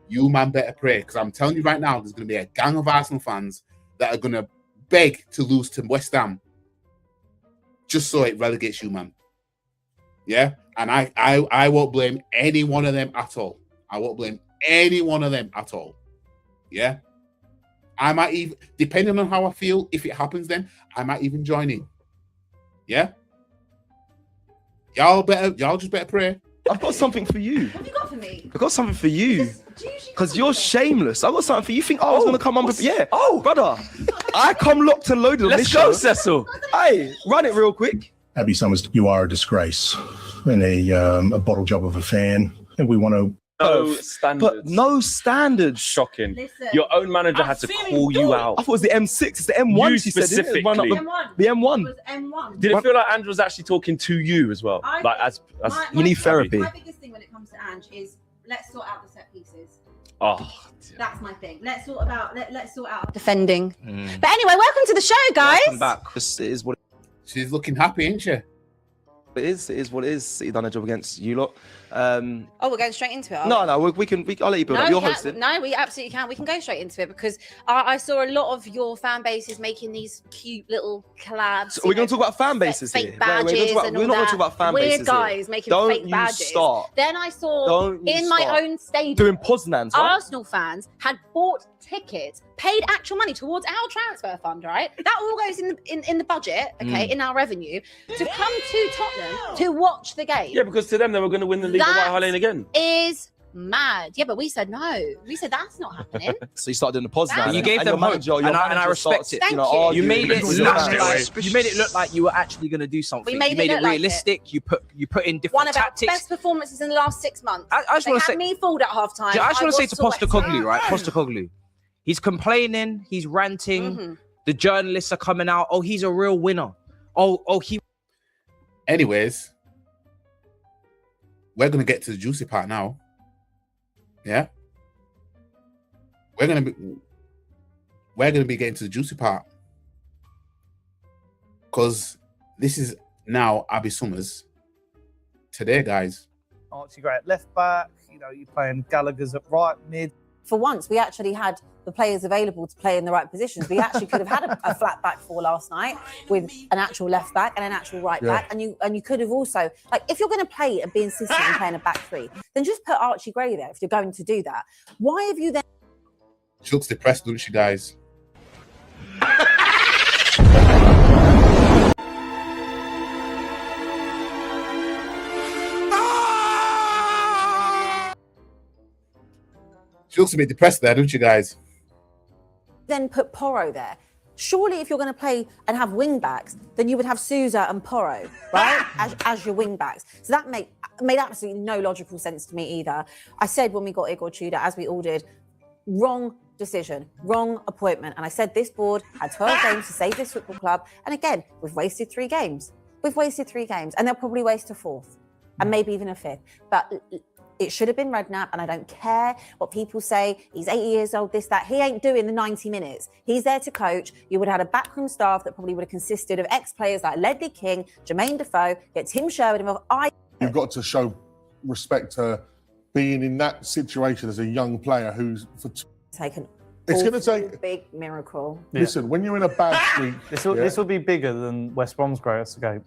Speaker 1: you man better pray, because I'm telling you right now, there's going to be a gang of Arsenal fans that are going to beg to lose to West Ham just so it relegates you, man. Yeah, and I won't blame any one of them at all. I won't blame any one of them at all. Yeah. I might even, depending on how I feel, if it happens, then I might even join in. Yeah. Y'all just better pray.
Speaker 11: I've got something for you.
Speaker 3: What have you got for me?
Speaker 11: I've got something for you. Because you're shameless. I've got something for you. You think I was going to come on? Yeah. Oh, brother. I come locked and loaded on this show.
Speaker 5: Let's go, Cecil.
Speaker 11: Hey, run it real quick.
Speaker 13: Abby Summers, you are a disgrace and a bottle job of a fan. And we want to...
Speaker 5: No standards.
Speaker 11: But no standards.
Speaker 5: Shocking.
Speaker 3: Listen,
Speaker 5: Your own manager had to call you out.
Speaker 11: I thought it was the M6. It's the M1.
Speaker 5: You
Speaker 11: She said, didn't it?
Speaker 5: specifically.
Speaker 11: Run up the M1.
Speaker 3: It was M1.
Speaker 5: Did it feel like Andrew was actually talking to you as well? Like as
Speaker 11: You need therapy.
Speaker 3: My biggest thing when it comes to Ange is let's sort out the set pieces.
Speaker 5: Oh, dear.
Speaker 3: That's my thing. Let's sort out defending. But anyway, welcome to the show, guys.
Speaker 11: Welcome back. It is what
Speaker 1: She's looking happy, isn't she?
Speaker 11: it is. It is what it is. City done a job against you lot.
Speaker 3: Oh, we're going straight into it.
Speaker 11: No, I'll let you build up. You're hosting.
Speaker 3: No, we absolutely can. We can go straight into it because I saw a lot of your fan bases making these cute little collabs.
Speaker 11: So we're going to talk about fan bases
Speaker 3: fake
Speaker 11: here.
Speaker 3: badges
Speaker 11: We're not going to talk about fan bases.
Speaker 3: Weird guys making
Speaker 11: Don't
Speaker 3: fake badges.
Speaker 11: You start.
Speaker 3: Then I saw in my own stadium
Speaker 11: doing Poznans, right?
Speaker 3: Arsenal fans had bought tickets, paid actual money towards our transfer fund, right? That all goes in the budget, okay, in our revenue, to come to Tottenham to watch the game.
Speaker 5: Yeah, because to them they were going to win the league of White Hart Lane again.
Speaker 3: Is mad. Yeah, but we said no. We said that's not happening.
Speaker 11: So you started doing the Poznans.
Speaker 12: You gave them hope, and I respect it.
Speaker 3: Thank you.
Speaker 12: You made it look like you were actually going to do something.
Speaker 3: We made it
Speaker 12: realistic. You put in different
Speaker 3: One of
Speaker 12: tactics.
Speaker 3: our best performances in the last 6 months.
Speaker 12: I just want to say
Speaker 3: me fooled at half time.
Speaker 12: I just want to say to Postecoglou, right? Postecoglou, he's complaining, he's ranting. The journalists are coming out. Oh, he's a real winner. He.
Speaker 1: Anyways, we're gonna get to the juicy part now. Yeah, we're gonna be getting to the juicy part because this is now Abby Summers today, guys.
Speaker 14: Archie Gray at left back. You know, you're playing Gallagher's at right mid.
Speaker 3: For once, we actually had the players available to play in the right positions. We actually could have had a flat back four last night with an actual left back and an actual right back. And you could have also, like, if you're going to play and be insistent in playing a back three, then just put Archie Gray there if you're going to do that. Why have you then...
Speaker 1: She looks depressed, doesn't she, guys? She looks a bit depressed there, don't you, guys?
Speaker 3: Then put Porro there. Surely if you're going to play and have wing backs, then you would have Sousa and Porro, right? as your wing backs. So that made absolutely no logical sense to me either. I said when we got Igor Tudor, as we all did, wrong decision, wrong appointment. And I said this board had 12 games to save this football club. And again, we've wasted 3 games. We've wasted 3 games and they'll probably waste a 4th and maybe even a 5th. But it should have been Redknapp, and I don't care what people say. He's 80 years old, this, that. He ain't doing the 90 minutes. He's there to coach. You would have had a backroom staff that probably would have consisted of ex-players like Ledley King, Jermaine Defoe, get Tim Sherwood involved.
Speaker 8: You've got to show respect to being in that situation as a young player who's
Speaker 3: taken.
Speaker 8: It's going to take
Speaker 3: a big miracle.
Speaker 8: Listen, when you're in a bad streak,
Speaker 14: this will be bigger than West Brom's greatest game.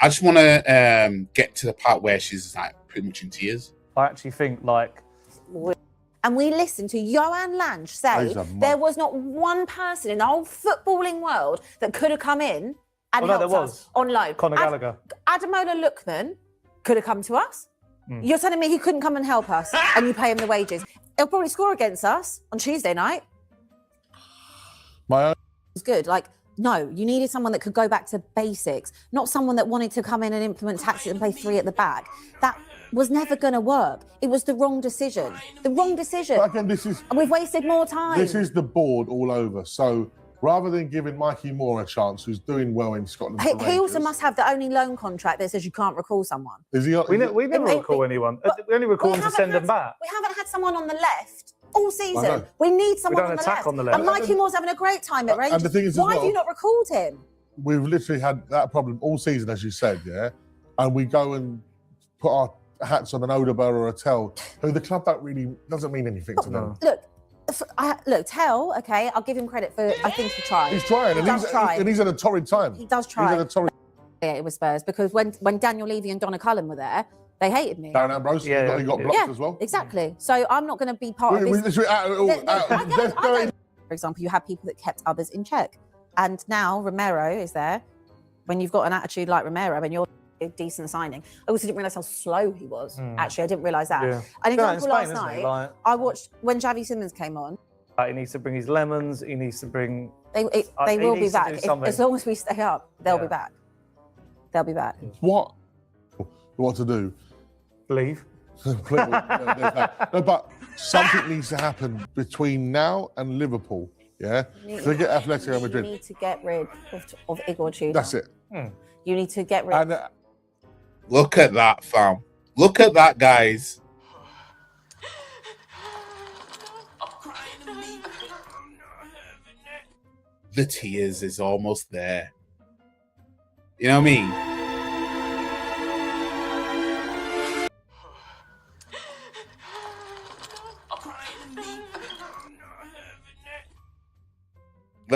Speaker 1: I just want to get to the part where she's like pretty much in tears.
Speaker 14: I actually think like...
Speaker 3: And we listened to Johan Lange say there was not one person in the whole footballing world that could have come in and helped us on loan.
Speaker 14: Conor Gallagher.
Speaker 3: Adamola Lookman could have come to us. You're telling me he couldn't come and help us and you pay him the wages. He'll probably score against us on Tuesday night.
Speaker 8: My own...
Speaker 3: It's good. Like, no, you needed someone that could go back to basics, not someone that wanted to come in and implement tactics and play 3 at the back. That was never going to work. It was the wrong decision. The wrong decision.
Speaker 8: But again, and
Speaker 3: we've wasted more time.
Speaker 8: This is the board all over. So rather than giving Mikey Moore a chance, who's doing well in Scotland,
Speaker 3: he also must have the only loan contract that says you can't recall someone.
Speaker 8: Is he?
Speaker 14: We never recall anyone. We only recall them to send them back.
Speaker 3: We haven't had someone on the left all season. We need someone on the left. And Mikey Moore's having a great time at Rangers.
Speaker 8: And the thing is,
Speaker 3: why have you not recalled him?
Speaker 8: We've literally had that problem all season, as you said, yeah. And we go and put our hats on an Odeberg or a Tell, who the club doesn't mean anything to them.
Speaker 3: Look, Tell, okay, I'll give him credit for, I think he tried.
Speaker 8: He's trying, and he's at a torrid time.
Speaker 3: He does try.
Speaker 8: He's at a torrid...
Speaker 3: Yeah, it was Spurs, because when Daniel Levy and Donna Cullen were there, they hated me.
Speaker 8: Darren Ambrose, he got blocked as well.
Speaker 3: Exactly. So I'm not going to be part of this. For example, you had people that kept others in check. And now Romero is there. When you've got an attitude like Romero and you're a decent signing. I also didn't realise how slow he was. Actually, I didn't realise that.
Speaker 14: Yeah.
Speaker 3: An
Speaker 14: Yeah, in
Speaker 3: example
Speaker 14: Spain,
Speaker 3: last
Speaker 14: isn't
Speaker 3: night,
Speaker 14: he? Like-
Speaker 3: I watched when Javi Simmons came on.
Speaker 14: He needs to bring his lemons. He needs to bring.
Speaker 3: They
Speaker 14: he
Speaker 3: will be
Speaker 14: needs to
Speaker 3: back.
Speaker 14: do
Speaker 3: If,
Speaker 14: something.
Speaker 3: as long as we stay up, they'll be back. They'll be back.
Speaker 8: What to do?
Speaker 14: Leave.
Speaker 8: No, but something needs to happen between now and Liverpool. Yeah, to get Atletico
Speaker 3: You
Speaker 8: Madrid.
Speaker 3: need to get rid of Igor Tudor.
Speaker 8: That's it.
Speaker 3: You need to get rid.
Speaker 8: And
Speaker 1: Look at that, fam. Look at that, guys. The tears is almost there. You know what I mean?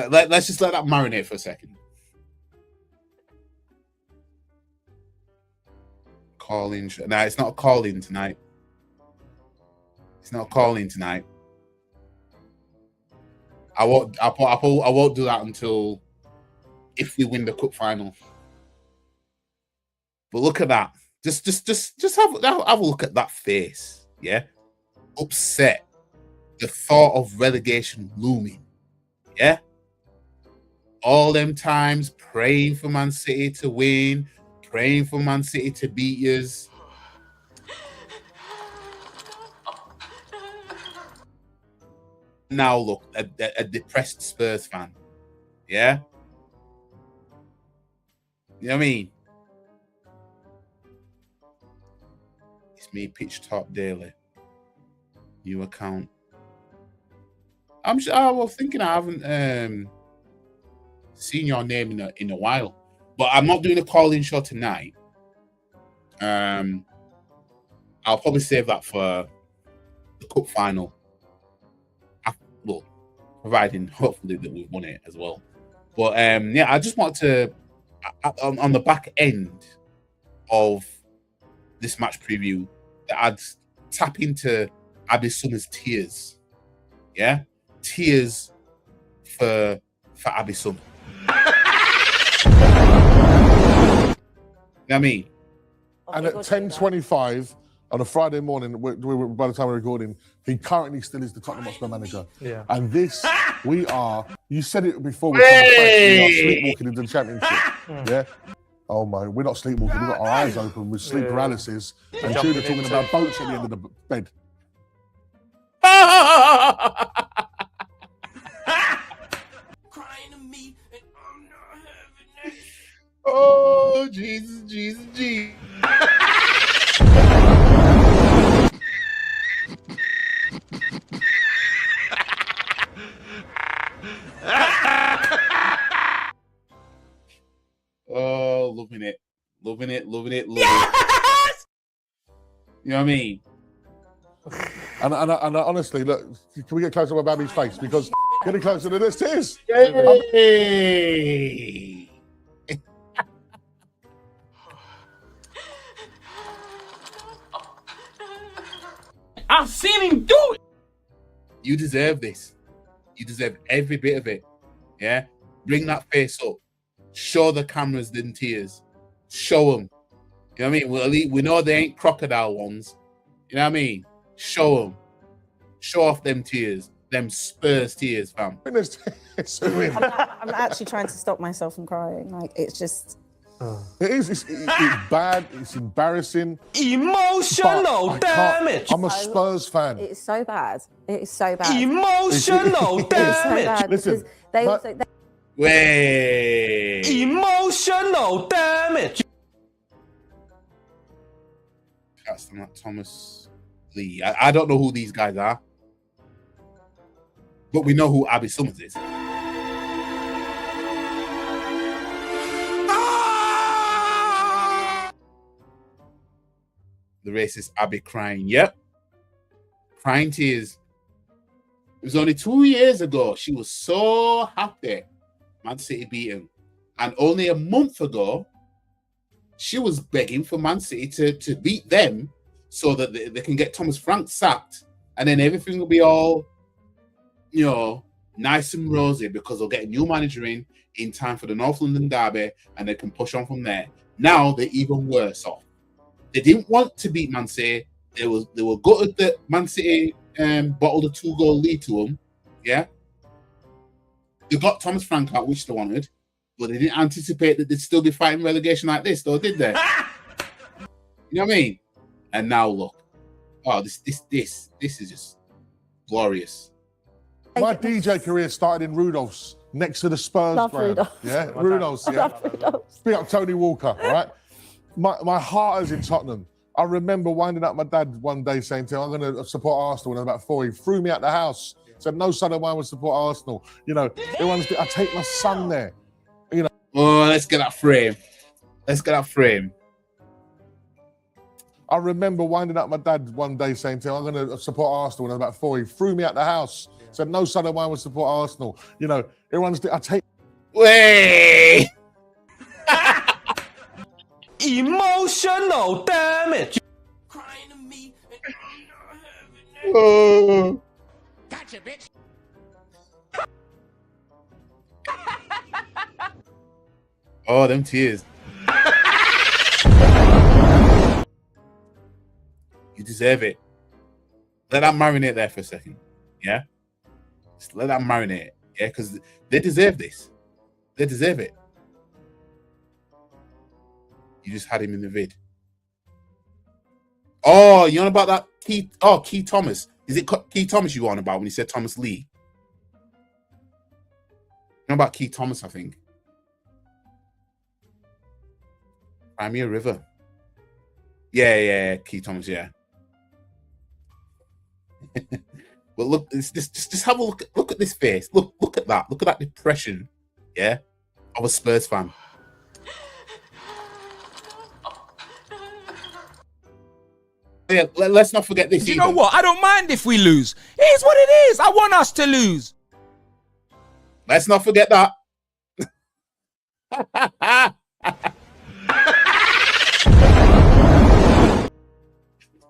Speaker 1: Let's just let that marinate for a second. Calling. No, it's not a call-in tonight. It's not a call-in tonight. I won't do that until if we win the cup final. But look at that. Just have a look at that face. Yeah, upset. The thought of relegation looming. Yeah. All them times praying for Man City to win, praying for Man City to beat yous. Now look, a depressed Spurs fan. Yeah? You know what I mean? It's me, Pitch Top Daily. New account. I was thinking I haven't seen your name in a while. But I'm not doing a call-in show tonight. I'll probably save that for the cup final. Well, providing hopefully that we've won it as well. But yeah, I just want to on the back end of this match preview that I'd tap into Abi Summer's tears. Yeah, tears for Abi Summer. You know what I mean?
Speaker 8: And at 10:25 on a Friday morning, by the time we're recording, he currently still is the Tottenham Hotspur manager.
Speaker 14: Yeah.
Speaker 8: And this, you said it before we are sleepwalking into the Championship. Yeah? Oh my, we're not sleepwalking, we've got our eyes open with sleep paralysis. And Tudor talking about boats at the end of the bed.
Speaker 1: Oh, Jesus, Jesus, Jesus. Oh, loving it. Loving it, loving it, loving it. You know what I mean?
Speaker 8: And honestly, look, can we get closer to my baby's face? Because getting closer to this tears.
Speaker 1: Yay!
Speaker 2: I've seen him do it.
Speaker 1: You deserve this. You deserve every bit of it. Yeah? Bring that face up. Show the cameras them tears. Show them. You know what I mean? Well, at least we know they ain't crocodile ones. You know what I mean? Show them. Show off them tears. Them Spurs tears, fam.
Speaker 3: I'm actually trying to stop myself from crying. Like, it's just...
Speaker 8: It is. It's bad. It's embarrassing.
Speaker 11: Emotional damage.
Speaker 8: I'm a Spurs fan.
Speaker 3: It's so bad. It is so bad.
Speaker 11: Emotional
Speaker 3: It's so bad.
Speaker 8: Listen,
Speaker 3: they
Speaker 8: but-
Speaker 3: also...
Speaker 1: Way.
Speaker 11: Emotional damage.
Speaker 1: That's not Thomas Lee. I don't know who these guys are. But we know who Abi Summers is. The racist Abby crying. Yep. Crying tears. It was only 2 years ago. She was so happy Man City beat him. And only a month ago, she was begging for Man City to beat them so that they can get Thomas Frank sacked. And then everything will be all, you know, nice and rosy because they'll get a new manager in time for the North London derby, and they can push on from there. Now they're even worse off. They didn't want to beat Man City. They were gutted that Man City bottled a 2-goal lead to them. Yeah, they got Thomas Frank out, which they wanted, but they didn't anticipate that they'd still be fighting relegation like this, though, did they? You know what I mean? And now look, oh, this is just glorious.
Speaker 8: My DJ career started in Rudolph's, next to the Spurs
Speaker 3: Love
Speaker 8: ground.
Speaker 3: Rudolph's.
Speaker 8: Yeah, Rudolph's. Yeah.
Speaker 3: Love Rudolph's.
Speaker 8: Big up Tony Walker, all right? My heart is in Tottenham. I remember winding up my dad one day saying to him, I'm going to support Arsenal. And about 4, he threw me out the house. Said, no son of mine would support Arsenal. You know, I take my son there. You know.
Speaker 1: Oh, let's get that frame. Let's get that frame.
Speaker 8: I remember winding up my dad one day saying to him, I'm going to support Arsenal. And about 4, he threw me out the house. Said, no son of mine would support Arsenal. You know, I take...
Speaker 1: Way!
Speaker 11: Emotional damage.
Speaker 1: Oh.
Speaker 2: Gotcha, bitch.
Speaker 1: Oh, them tears. You deserve it. Let that marinate there for a second. Yeah? Just let that marinate. Yeah? Because they deserve this. They deserve it. You just had him in the vid. Oh, you on about that Keith Thomas? Is it Keith Thomas you on about when he said Thomas Lee? You know about Keith Thomas, I think. Crimea River. Yeah, Keith Thomas, yeah. But look, just have a look at this face. Look at that. Look at that depression, yeah, of a Spurs fan. Yeah, let's not forget this.
Speaker 2: You know what? I don't mind if we lose. It is what it is. I want us to lose.
Speaker 1: Let's not forget that.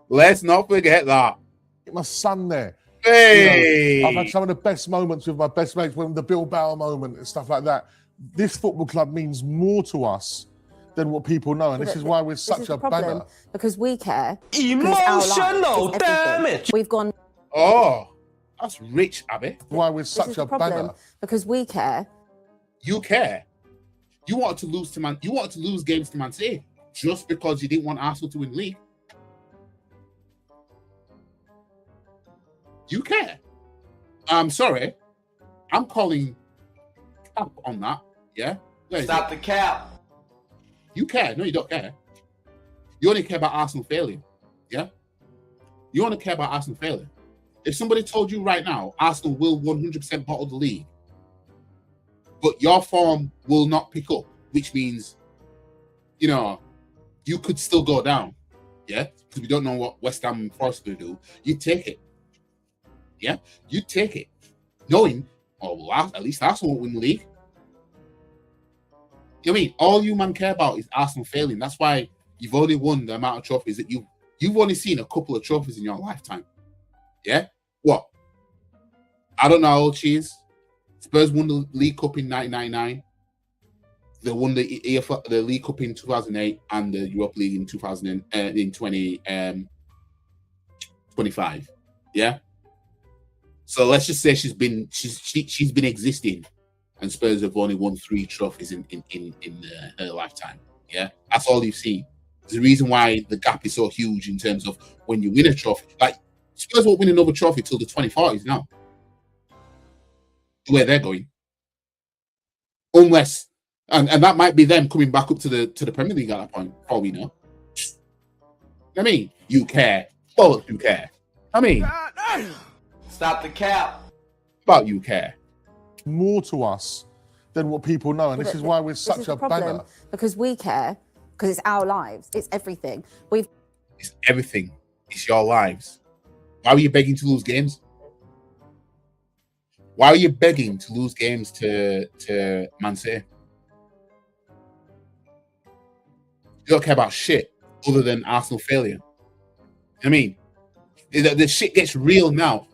Speaker 1: Let's not forget that.
Speaker 8: My son there.
Speaker 1: Hey!
Speaker 8: You know, I've had some of the best moments with my best mates, when the Bill Bauer moment and stuff like that. This football club means more to us than what people know, and this is why we're such a banger.
Speaker 3: Because we care.
Speaker 11: Emotional damage.
Speaker 3: We've gone.
Speaker 1: Oh, that's rich, Abby.
Speaker 8: Why we're such a banger.
Speaker 3: Because we care.
Speaker 1: You care. You wanted to lose to Man. You wanted to lose games to Man City just because you didn't want Arsenal to win the league. You care. I'm sorry. I'm calling cap on that. Yeah.
Speaker 11: Stop the cap.
Speaker 1: You care. No, you don't care. You only care about Arsenal failing. Yeah. You only care about Arsenal failing. If somebody told you right now, Arsenal will 100% bottle the league, but your form will not pick up, which means, you know, you could still go down. Yeah. Because we don't know what West Ham and Forest will do. You take it. Yeah. You take it. Knowing, oh, well, at least Arsenal won't win the league. You know what I mean? All you man care about is Arsenal failing. That's why you've only won the amount of trophies that you've only seen a couple of trophies in your lifetime. Yeah? What? I don't know how old she is. Spurs won the League Cup in 1999. They won the League Cup in 2008 and the Europa League in 2025. Yeah? So let's just say she's been existing, and Spurs have only won 3 trophies in her lifetime. Yeah, that's all you've seen. There's a reason why the gap is so huge in terms of when you win a trophy. Like Spurs won't win another trophy till the 2040s now. Where they're going, unless and that might be them coming back up to the Premier League at that point. For all we know. I mean, you care. Well, you care. I mean,
Speaker 11: stop the cap.
Speaker 1: About you care.
Speaker 8: More to us than what people know, and this is why we're such a banger.
Speaker 3: Because we care, because it's our lives, it's everything.
Speaker 1: It's everything. It's your lives. Why were you begging to lose games? Why are you begging to lose games to Man City? You don't care about shit other than Arsenal failure. I mean, the shit gets real now.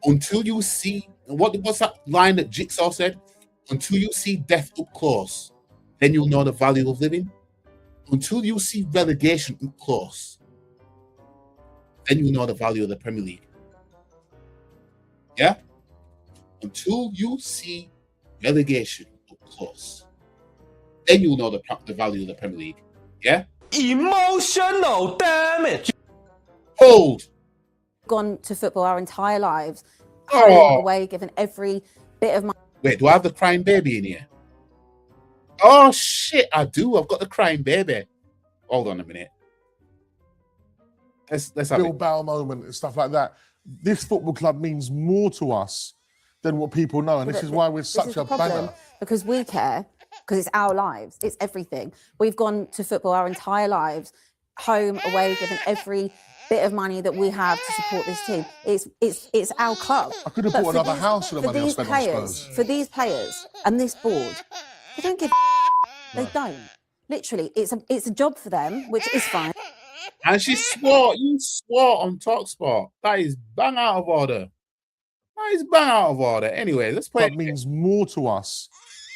Speaker 1: Until you see And what's that line that Jigsaw said? Until you see death up close, then you'll know the value of living. Until you see relegation up close, then you'll know the value of the Premier League. Yeah? Until you see relegation up close, then you'll know the value of the Premier League. Yeah?
Speaker 15: Emotional damage.
Speaker 1: Hold.
Speaker 3: Gone to football our entire lives,
Speaker 1: Oh.
Speaker 3: home, away, given every bit of my.
Speaker 1: Wait, do I have the crying baby in here? Oh shit, I do. I've got the crying baby. Hold on a minute. Let's have
Speaker 8: Bill
Speaker 1: it.
Speaker 8: Bow moment and stuff like that. This football club means more to us than what people know, and this is why we're such a banger.
Speaker 3: Because we care, because it's our lives, it's everything. We've gone to football our entire lives, home, away, given every bit of money that we have to support this team. It's our club.
Speaker 8: I could have
Speaker 3: But
Speaker 8: bought
Speaker 3: for
Speaker 8: another
Speaker 3: these-
Speaker 8: house for the money I spent on Spurs.
Speaker 3: For these players and this board, they don't give. They don't. Literally, it's a job for them, which is fine.
Speaker 1: And she swore, you swore on TalkSport. That is bang out of order. That is bang out of order. Anyway, let's play.
Speaker 8: It means more to us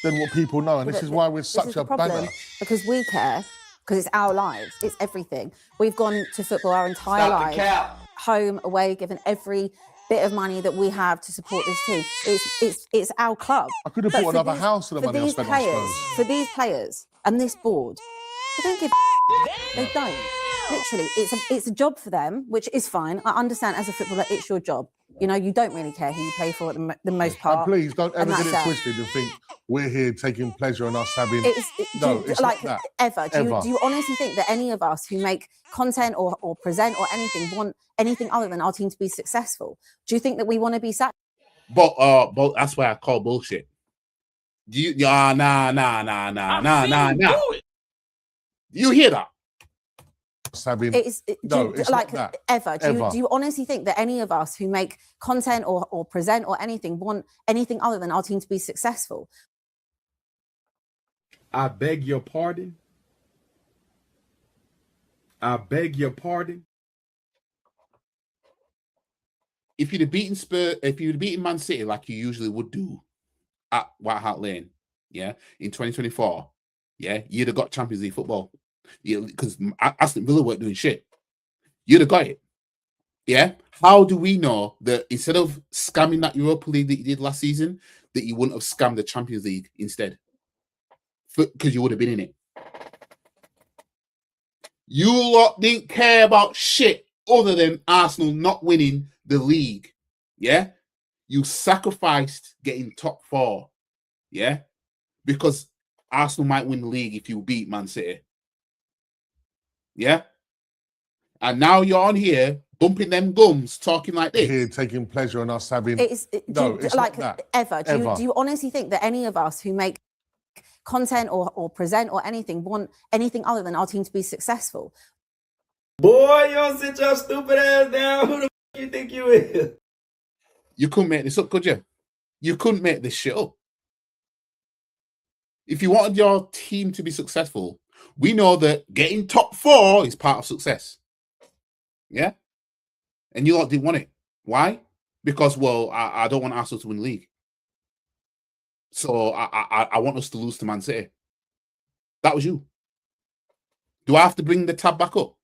Speaker 8: than what people know, and this is why we're
Speaker 3: This
Speaker 8: such
Speaker 3: is
Speaker 8: a
Speaker 3: the problem,
Speaker 8: banger.
Speaker 3: because we care, because it's our lives, it's everything. We've gone to football our entire
Speaker 15: Stop the
Speaker 3: lives,
Speaker 15: cap.
Speaker 3: home, away, given every bit of money that we have to support this team. It's our club.
Speaker 8: I could have
Speaker 3: But
Speaker 8: bought
Speaker 3: for
Speaker 8: another
Speaker 3: these-
Speaker 8: house for the money I
Speaker 3: these
Speaker 8: spent
Speaker 3: players,
Speaker 8: on Spurs.
Speaker 3: For these players and this board, they don't give. They don't. Literally, it's a job for them, which is fine. I understand as a footballer, it's your job. You know, you don't really care who you play for at the most part.
Speaker 8: And please don't ever
Speaker 3: and
Speaker 8: get
Speaker 3: that's
Speaker 8: it
Speaker 3: that.
Speaker 8: twisted and think we're here taking pleasure in us having.
Speaker 3: No,
Speaker 8: it's
Speaker 3: like
Speaker 8: not that.
Speaker 3: ever.
Speaker 8: Ever.
Speaker 3: Do you honestly think that any of us who make content or present or anything want anything other than our team to be successful? Do you think that we want to be sat?
Speaker 1: But that's why I call bullshit. Do you nah. You hear that?
Speaker 8: Having,
Speaker 3: It's
Speaker 8: no, it's
Speaker 3: like
Speaker 8: not that.
Speaker 3: ever.
Speaker 8: Ever.
Speaker 3: Do you honestly think that any of us who make content or present or anything want anything other than our team to be successful?
Speaker 2: I beg your pardon. I beg your pardon.
Speaker 1: If you'd have beaten if you'd have beaten Man City like you usually would do at White Hart Lane, yeah, in 2024, yeah, you'd have got Champions League football. Yeah, because Aston Villa weren't doing shit. You'd have got it. Yeah. How do we know that instead of scamming that Europa League that you did last season, that you wouldn't have scammed the Champions League instead? Because you would have been in it. You lot didn't care about shit other than Arsenal not winning the league. Yeah. You sacrificed getting top 4. Yeah. Because Arsenal might win the league if you beat Man City. Yeah. And now you're on here bumping them gums, talking like this.
Speaker 8: Here taking pleasure in us having.
Speaker 3: It's
Speaker 8: like that.
Speaker 3: Ever.
Speaker 8: Ever.
Speaker 3: Do you honestly think that any of us who make content or present or anything want anything other than our team to be successful?
Speaker 15: Boy, you don't sit your stupid ass down. Who the f you think you is?
Speaker 1: You couldn't make this up, could you? You couldn't make this shit up. If you wanted your team to be successful, we know that getting top 4 is part of success. Yeah? And you lot didn't want it. Why? Because, well, I don't want Arsenal to win the league. So I want us to lose to Man City. That was you. Do I have to bring the tab back up?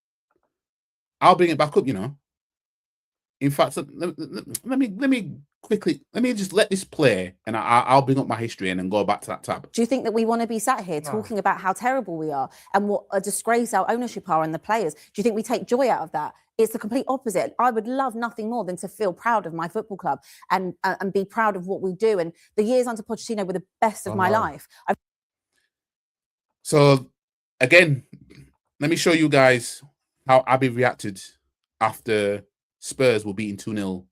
Speaker 1: I'll bring it back up, you know. In fact, let me quickly, just let this play and I'll bring up my history and then go back to that tab.
Speaker 3: Do you think that we want to be sat here talking about how terrible we are and what a disgrace our ownership are and the players? Do you think we take joy out of that? It's the complete opposite. I would love nothing more than to feel proud of my football club and be proud of what we do. And the years under Pochettino were the best of my life.
Speaker 1: So, again, let me show you guys how Abby reacted after Spurs were beaten 2-0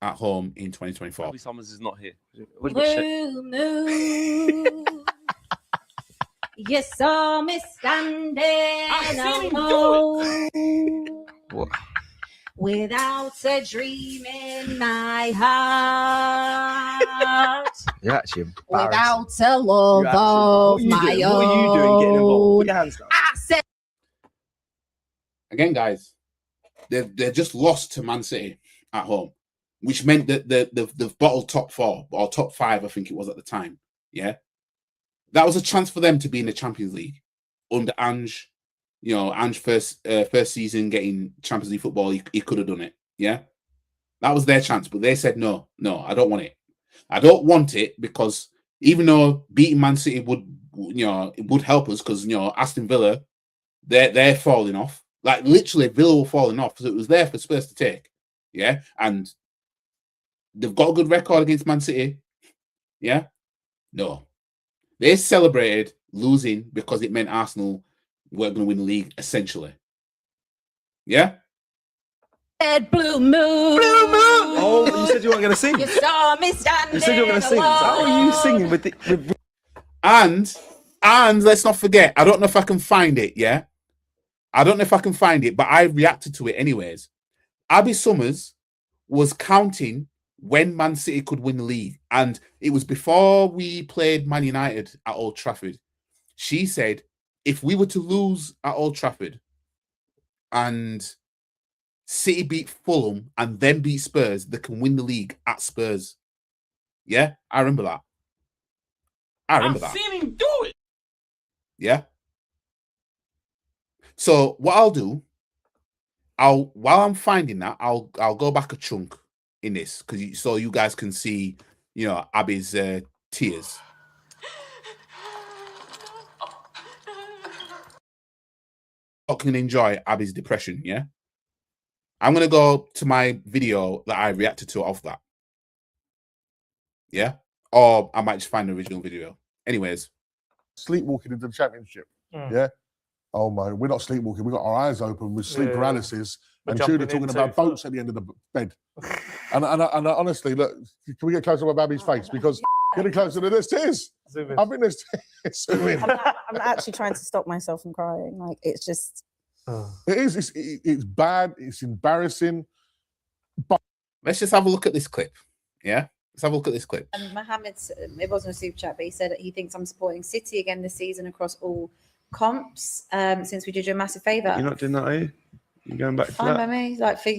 Speaker 1: at home in 2024.
Speaker 5: Abby Summers is not here.
Speaker 10: Blue moon. You saw me standing alone. Without a dream in my heart.
Speaker 11: You're actually embarrassed.
Speaker 10: Without a love of my own.
Speaker 11: What are you doing getting involved? Put your hands down.
Speaker 10: I said.
Speaker 1: Again, guys, they're just lost to Man City at home. which meant that the bottled top 4 or top 5, I think it was at the time. Yeah, that was a chance for them to be in the Champions League under Ange. You know, Ange first season getting Champions League football, he could have done it. Yeah, that was their chance, but they said no, I don't want it. I don't want it because even though beating Man City would, you know, it would help us because, you know, Aston Villa, they're falling off. Like literally, Villa were falling off, so it was there for Spurs to take. Yeah, and they've got a good record against Man City. Yeah, no, they celebrated losing because it meant Arsenal weren't going to win the league. Essentially, yeah.
Speaker 10: Red blue moon.
Speaker 11: Blue moon. Oh, you said you weren't going to sing.
Speaker 10: You saw me standing.
Speaker 11: You said you were going to sing. How are you singing with the?
Speaker 1: And let's not forget. I don't know if I can find it. Yeah, I don't know if I can find it, but I reacted to it anyways. Abby Summers was counting when Man City could win the league, and it was before we played Man United at Old Trafford. She said, if we were to lose at Old Trafford and City beat Fulham and then beat Spurs, they can win the league at Spurs. Yeah, I remember that. I've
Speaker 2: seen him do it.
Speaker 1: Yeah. So what I'll do, while I'm finding that, I'll go back a chunk in this because so you guys can see, you know, Abby's tears. I can enjoy Abby's depression. Yeah. I'm gonna go to my video that I reacted to of that. Yeah, or I might just find the original video. Anyways,
Speaker 8: sleepwalking into the Championship. Yeah. Oh my, we're not sleepwalking. We got our eyes open with sleep paralysis, and Tudor talking about boats at the end of the bed. and honestly, look, can we get closer to Abby's face because getting closer to there's tears. I think there's tears.
Speaker 3: I'm actually trying to stop myself from crying. Like it's just.
Speaker 8: It is. It's bad. It's embarrassing. But
Speaker 1: let's just have a look at this clip. Yeah, let's have a look at this clip.
Speaker 3: Mohammed's, it wasn't a super chat, but he said that he thinks I'm supporting City again this season across all comps. Since we did you a massive favour.
Speaker 5: You're not doing that, are you? You're going back to
Speaker 3: Fine
Speaker 5: that?
Speaker 3: by me. Like for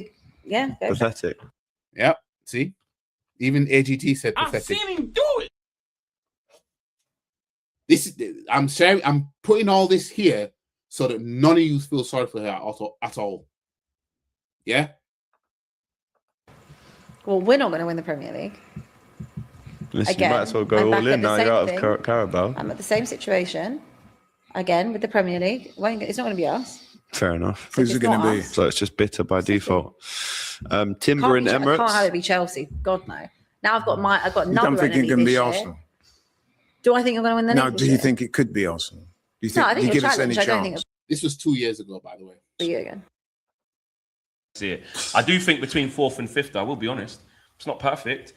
Speaker 3: yeah.
Speaker 5: Pathetic.
Speaker 1: Yeah. See, even AGT said
Speaker 2: I've
Speaker 1: pathetic.
Speaker 2: seen him do it.
Speaker 1: This is. I'm sharing. I'm putting all this here so that none of you feel sorry for her at all. Yeah?
Speaker 3: Well, we're not going to win the Premier League.
Speaker 5: Listen,
Speaker 3: Again,
Speaker 5: you might as well go
Speaker 3: I'm
Speaker 5: all
Speaker 3: back
Speaker 5: in
Speaker 3: at the
Speaker 5: now.
Speaker 3: same
Speaker 5: You're out
Speaker 3: thing.
Speaker 5: of Carabao.
Speaker 3: I'm at the same situation. Again, with the Premier League. It's not going to be us.
Speaker 5: Fair enough.
Speaker 3: Who's it going to be?
Speaker 5: So it's just bitter by default. Timber and Emirates.
Speaker 3: Can't have it be Chelsea. God, no. Now I've got
Speaker 16: You
Speaker 3: another
Speaker 16: don't think
Speaker 3: enemy
Speaker 16: it can
Speaker 3: this
Speaker 16: be
Speaker 3: year.
Speaker 16: Arsenal?
Speaker 3: Do I think I'm going to win the league?
Speaker 16: No,
Speaker 3: this
Speaker 16: do you
Speaker 3: year?
Speaker 16: think it could be Arsenal? Do you think,
Speaker 3: No, I think
Speaker 16: do you
Speaker 3: it'll
Speaker 16: give us any
Speaker 3: challenge. I don't think
Speaker 16: chance?
Speaker 1: This was 2 years ago, by the way.
Speaker 3: For you again.
Speaker 17: See it. I do think between 4th and 5th, I will be honest. It's not perfect.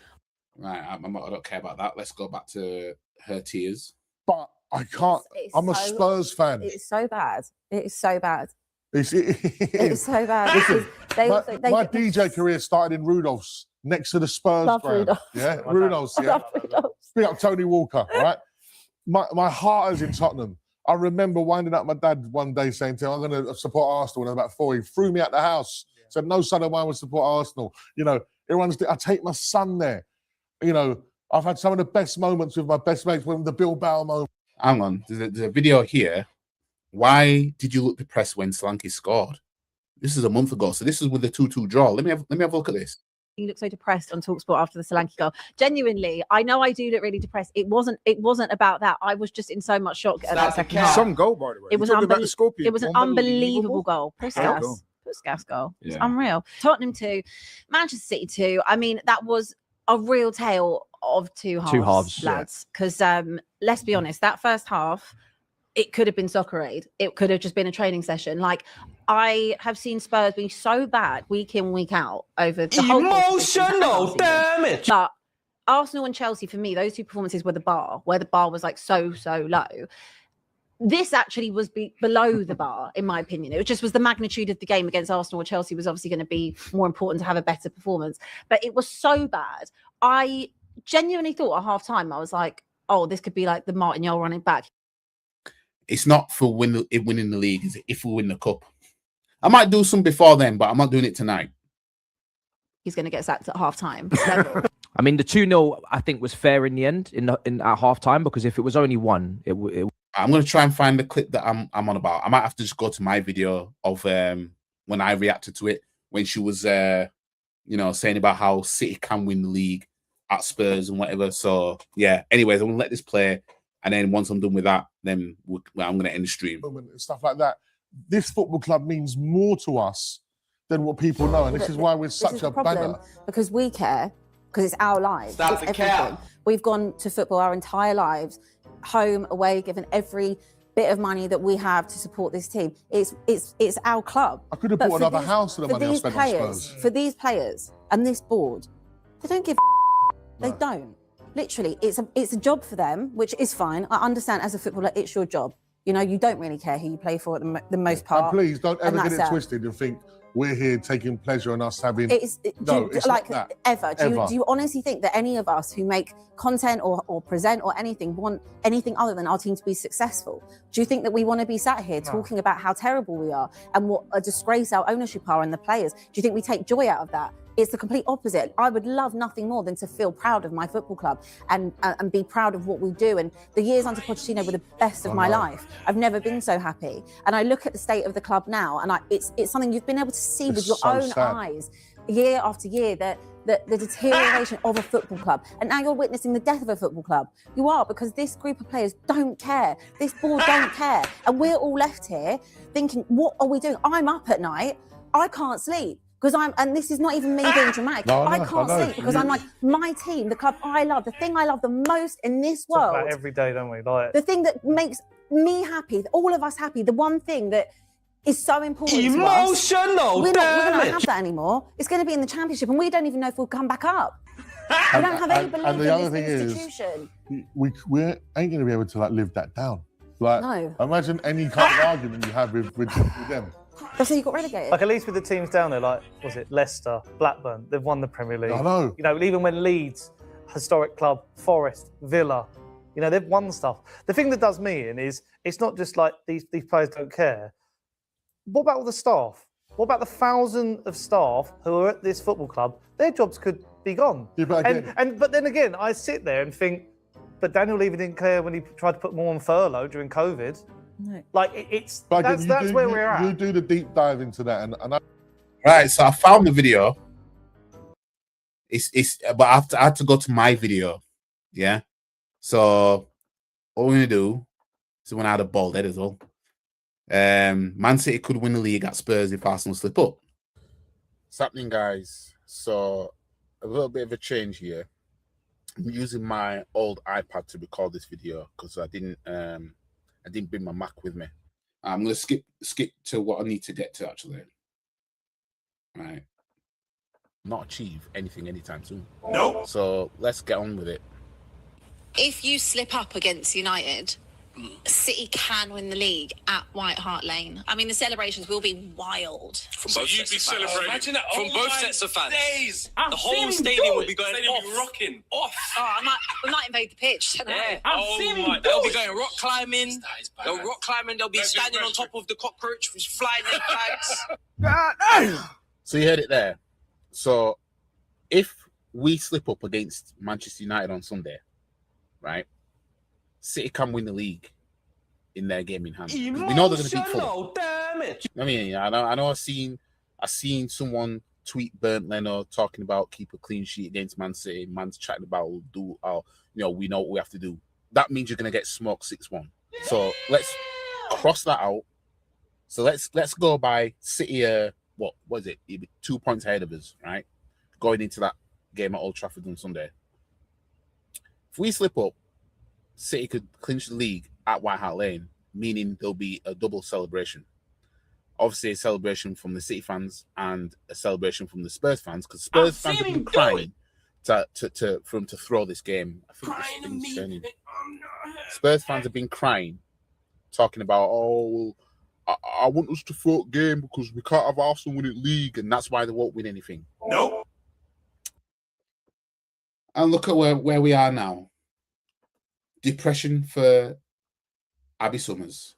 Speaker 1: Right, I don't care about that. Let's go back to her tears.
Speaker 8: But I can't. I'm a Spurs fan.
Speaker 3: It's so bad. It is so bad.
Speaker 8: It's
Speaker 3: so bad.
Speaker 8: Listen,
Speaker 3: They
Speaker 8: my DJ career started in Rudolph's next to the Spurs
Speaker 3: Love
Speaker 8: ground.
Speaker 3: Rudolph's.
Speaker 8: Yeah, Rudolph's. Yeah.
Speaker 3: Love Rudolph's.
Speaker 8: Bring up Tony Walker, all right? My heart is in Tottenham. I remember winding up my dad one day saying to him, I'm going to support Arsenal when I was about 4. He threw me out the house. Said, no son of mine would support Arsenal. You know, I take my son there. You know, I've had some of the best moments with my best mates when the Bilbao moment.
Speaker 1: Hang on, there's a video here. Why did you look depressed when Solanke scored? This is a month ago, so this is with the 2-2 draw. Let me have a look at this.
Speaker 18: You look so depressed on TalkSport after the Solanke goal. Genuinely, I know I do look really depressed. It wasn't about that. I was just in so much shock at that second half.
Speaker 16: Some goal, by the way.
Speaker 18: It was
Speaker 16: You're talking about the Scorpions.
Speaker 18: It was an unbelievable goal. Puskas goal. It's unreal. Tottenham 2, Manchester City 2. I mean, that was a real tale of two halves, lads. Because let's be honest, that first half, it could have been soccer aid. It could have just been a training session. Like, I have seen Spurs be so bad week in, week out over the whole
Speaker 15: Emotional damage.
Speaker 18: But Arsenal and Chelsea, for me, those two performances were the bar, where the bar was like so low. This actually was below the bar, in my opinion. It just was the magnitude of the game against Arsenal or Chelsea was obviously going to be more important to have a better performance. But it was so bad. I genuinely thought at half time, I was like, oh, this could be like the Martin Yole running back.
Speaker 1: It's not for winning the league, is it? If we win the cup. I might do some before then, but I'm not doing it tonight.
Speaker 18: he's going to get sacked at half time.
Speaker 12: I mean, the 2-0 I think was fair in the end at half time, because if it was only 1, it
Speaker 1: I'm going to try and find the clip that I'm on about. I might have to just go to my video of when I reacted to it, when she was saying about how City can win the league at Spurs and whatever. So yeah, anyways, I'm going to let this play, and then once I'm done with that, then I'm going to end the stream.
Speaker 8: Stuff like that. This football club means more to us than what people know, and this is why we're such a bagger.
Speaker 3: Because we care, because it's our lives.
Speaker 15: Stop
Speaker 3: It's
Speaker 15: the
Speaker 3: everything.
Speaker 15: cap.
Speaker 3: We've gone to football our entire lives, home, away, given every bit of money that we have to support this team. It's our club.
Speaker 8: I could have bought another house for the money I spent on Spurs.
Speaker 3: For these players and this board, they don't give They don't. Literally, it's a job for them, which is fine. I understand as a footballer, it's your job. You know, you don't really care who you play for at the most part.
Speaker 8: And please don't ever get it
Speaker 3: that's
Speaker 8: twisted and think we're here taking pleasure in us having.
Speaker 3: It's
Speaker 8: not that.
Speaker 3: Ever. Do you honestly think that any of us who make content or present or anything want anything other than our team to be successful? Do you think that we want to be sat here talking about how terrible we are and what a disgrace our ownership are and the players? Do you think we take joy out of that? It's the complete opposite. I would love nothing more than to feel proud of my football club and be proud of what we do. And the years under Pochettino were the best of my life. I've never been so happy. And I look at the state of the club now, and it's something you've been able to see with your own eyes, year after year, that the deterioration of a football club. And now you're witnessing the death of a football club. You are, because this group of players don't care. This board don't care. And we're all left here thinking, what are we doing? I'm up at night. I can't sleep. And this is not even me being dramatic. I can't sleep because I'm like, my team, the club I love, the thing I love the most in this world.
Speaker 14: Talk about every day, don't we? Like,
Speaker 3: the thing that makes me happy, all of us happy, the one thing that is so important to us.
Speaker 15: Emotional,
Speaker 3: We're not going to have that anymore. It's going to be in the Championship, and we don't even know if we'll come back up. We don't have any belief in this institution.
Speaker 8: We ain't going to be able to live that down.
Speaker 3: No.
Speaker 8: Imagine any kind of argument you have with them.
Speaker 3: So you got relegated.
Speaker 14: Like, at least with the teams down there, like, was it Leicester, Blackburn, they've won the Premier League.
Speaker 8: I know.
Speaker 14: You know, even when Leeds, historic club, Forest, Villa, you know, they've won stuff. The thing that does me in is, it's not just like these players don't care. What about all the staff? What about the 1,000 of staff who are at this football club? Their jobs could be gone.
Speaker 8: Yeah, but
Speaker 14: then again, I sit there and think, but Daniel Levy didn't care when he tried to put more on furlough during COVID.
Speaker 3: No.
Speaker 14: Like, that's where we're at.
Speaker 8: You do the deep dive into that, and
Speaker 1: Right, so I found the video. But I had to go to my video. Yeah. So all we're gonna do is when I had a ball, that is all. Man City could win the league at Spurs if Arsenal slip up.
Speaker 19: What's happening, guys? So a little bit of a change here. I'm using my old iPad to record this video because I didn't bring my Mac with me.
Speaker 1: I'm gonna skip to what I need to get to actually. Right.
Speaker 19: Not achieve anything anytime soon.
Speaker 9: No.
Speaker 19: So let's get on with it.
Speaker 20: If you slip up against United, City can win the league at White Hart Lane. I mean, the celebrations will be wild.
Speaker 21: So you'd be celebrating
Speaker 20: Imagine that.
Speaker 21: from both sets of fans. The whole stadium would be going off. Rocking off.
Speaker 20: Oh, we might invade the pitch.
Speaker 21: Yeah.
Speaker 15: They'll be going rock climbing. They'll rock climbing. They'll be standing on top of the cockroach with flying their flags.
Speaker 19: So you heard it there. So if we slip up against Manchester United on Sunday, right? City can win the league in their game in hand. We know they're going to beat Fulham.
Speaker 15: Damage.
Speaker 19: I mean, I know. I've seen someone tweet Bernd Leno talking about keep a clean sheet against Man City. Man's chatting about we know what we have to do. That means you're going to get smoked 6-1. So let's cross that out. So let's go by City. What was it? 2 points ahead of us, right? Going into that game at Old Trafford on Sunday. If we slip up, City could clinch the league at White Hart Lane, meaning there'll be a double celebration. Obviously, a celebration from the City fans and a celebration from the Spurs fans, because Spurs fans have been crying for him to throw this game. I think this thing's turning. Spurs fans have been crying, talking about, I want us to throw a game because we can't have Arsenal winning league, and that's why they won't win anything.
Speaker 9: No.
Speaker 1: And look at where we are now. Depression for Abby Summers.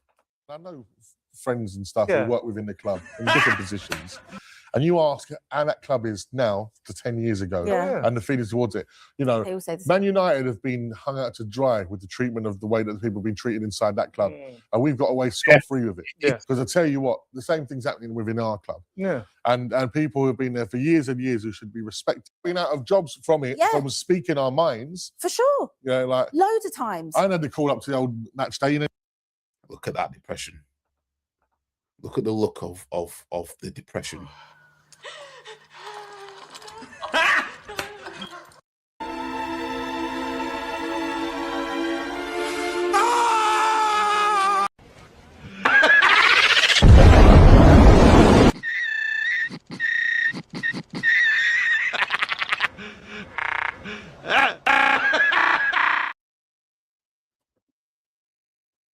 Speaker 8: I know friends and stuff who work within the club in different positions, and you ask how that club is now to 10 years ago, and the feelings towards it. You know, Man United have been hung out to dry with the treatment of the way that the people have been treated inside that club, and we've got away scot-free with it. Because I tell you what, the same thing's happening within our club. And people who have been there for years and years who should be respected, been out of jobs from it, from speaking our minds.
Speaker 3: For sure.
Speaker 8: Yeah, like
Speaker 3: loads of times.
Speaker 8: I had to call up to the old match day. You know,
Speaker 1: look at that depression. Look at the look of the depression.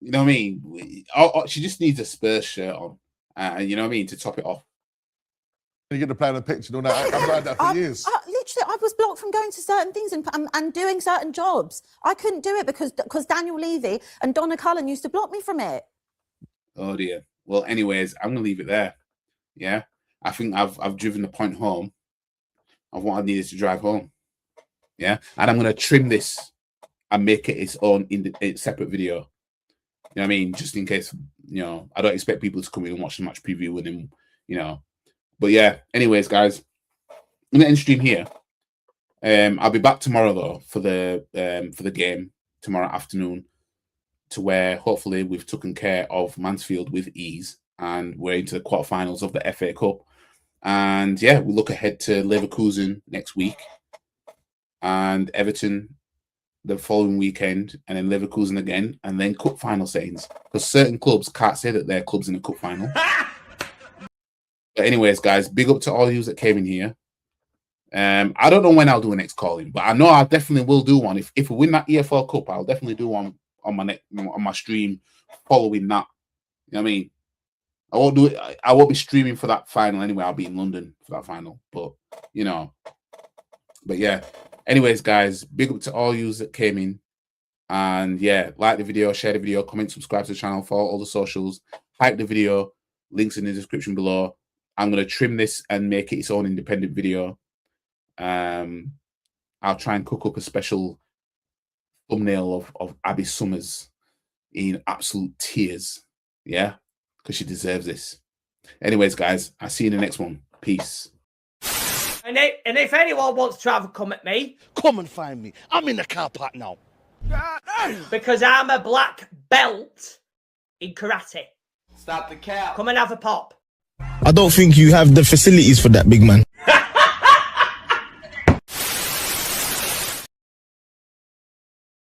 Speaker 1: You know what I mean? She just needs a Spurs shirt on, you know what I mean, to top it off.
Speaker 8: You get to play on the pitch and all that. I've had that for years.
Speaker 3: Literally, I was blocked from going to certain things and doing certain jobs. I couldn't do it because Daniel Levy and Donna Cullen used to block me from it.
Speaker 1: Oh dear. Well, anyways, I'm gonna leave it there. Yeah, I think I've driven the point home of what I needed to drive home. Yeah, and I'm gonna trim this and make it its own separate video. You know what I mean? Just in case, you know, I don't expect people to come in and watch the match preview with him, you know. But yeah, anyways, guys, I'm gonna end stream here. I'll be back tomorrow though for the game tomorrow afternoon, to where hopefully we've taken care of Mansfield with ease and we're into the quarterfinals of the FA Cup. And yeah, we look ahead to Leverkusen next week and Everton the following weekend, and then Leverkusen again, and then cup final settings. Because certain clubs can't say that they're clubs in a cup final. But anyways, guys, big up to all you that came in here. I don't know when I'll do a next calling, but I know I definitely will do one. If we win that EFL Cup, I'll definitely do one on my stream following that. You know what I mean? I won't do it. I won't be streaming for that final anyway. I'll be in London for that final. But you know, but yeah. Anyways, guys, big up to all you that came in. And yeah, like the video, share the video, comment, subscribe to the channel, follow all the socials, hype the video, links in the description below. I'm going to trim this and make it its own independent video. I'll try and cook up a special thumbnail of Abby Summers in absolute tears. Yeah, because she deserves this. Anyways, guys, I'll see you in the next one. Peace.
Speaker 4: And if anyone wants to have a come at me,
Speaker 22: come and find me. I'm in the car park now.
Speaker 4: Because I'm a black belt in karate.
Speaker 21: Stop the cap.
Speaker 4: Come and have a pop.
Speaker 2: I don't think you have the facilities for that, big man.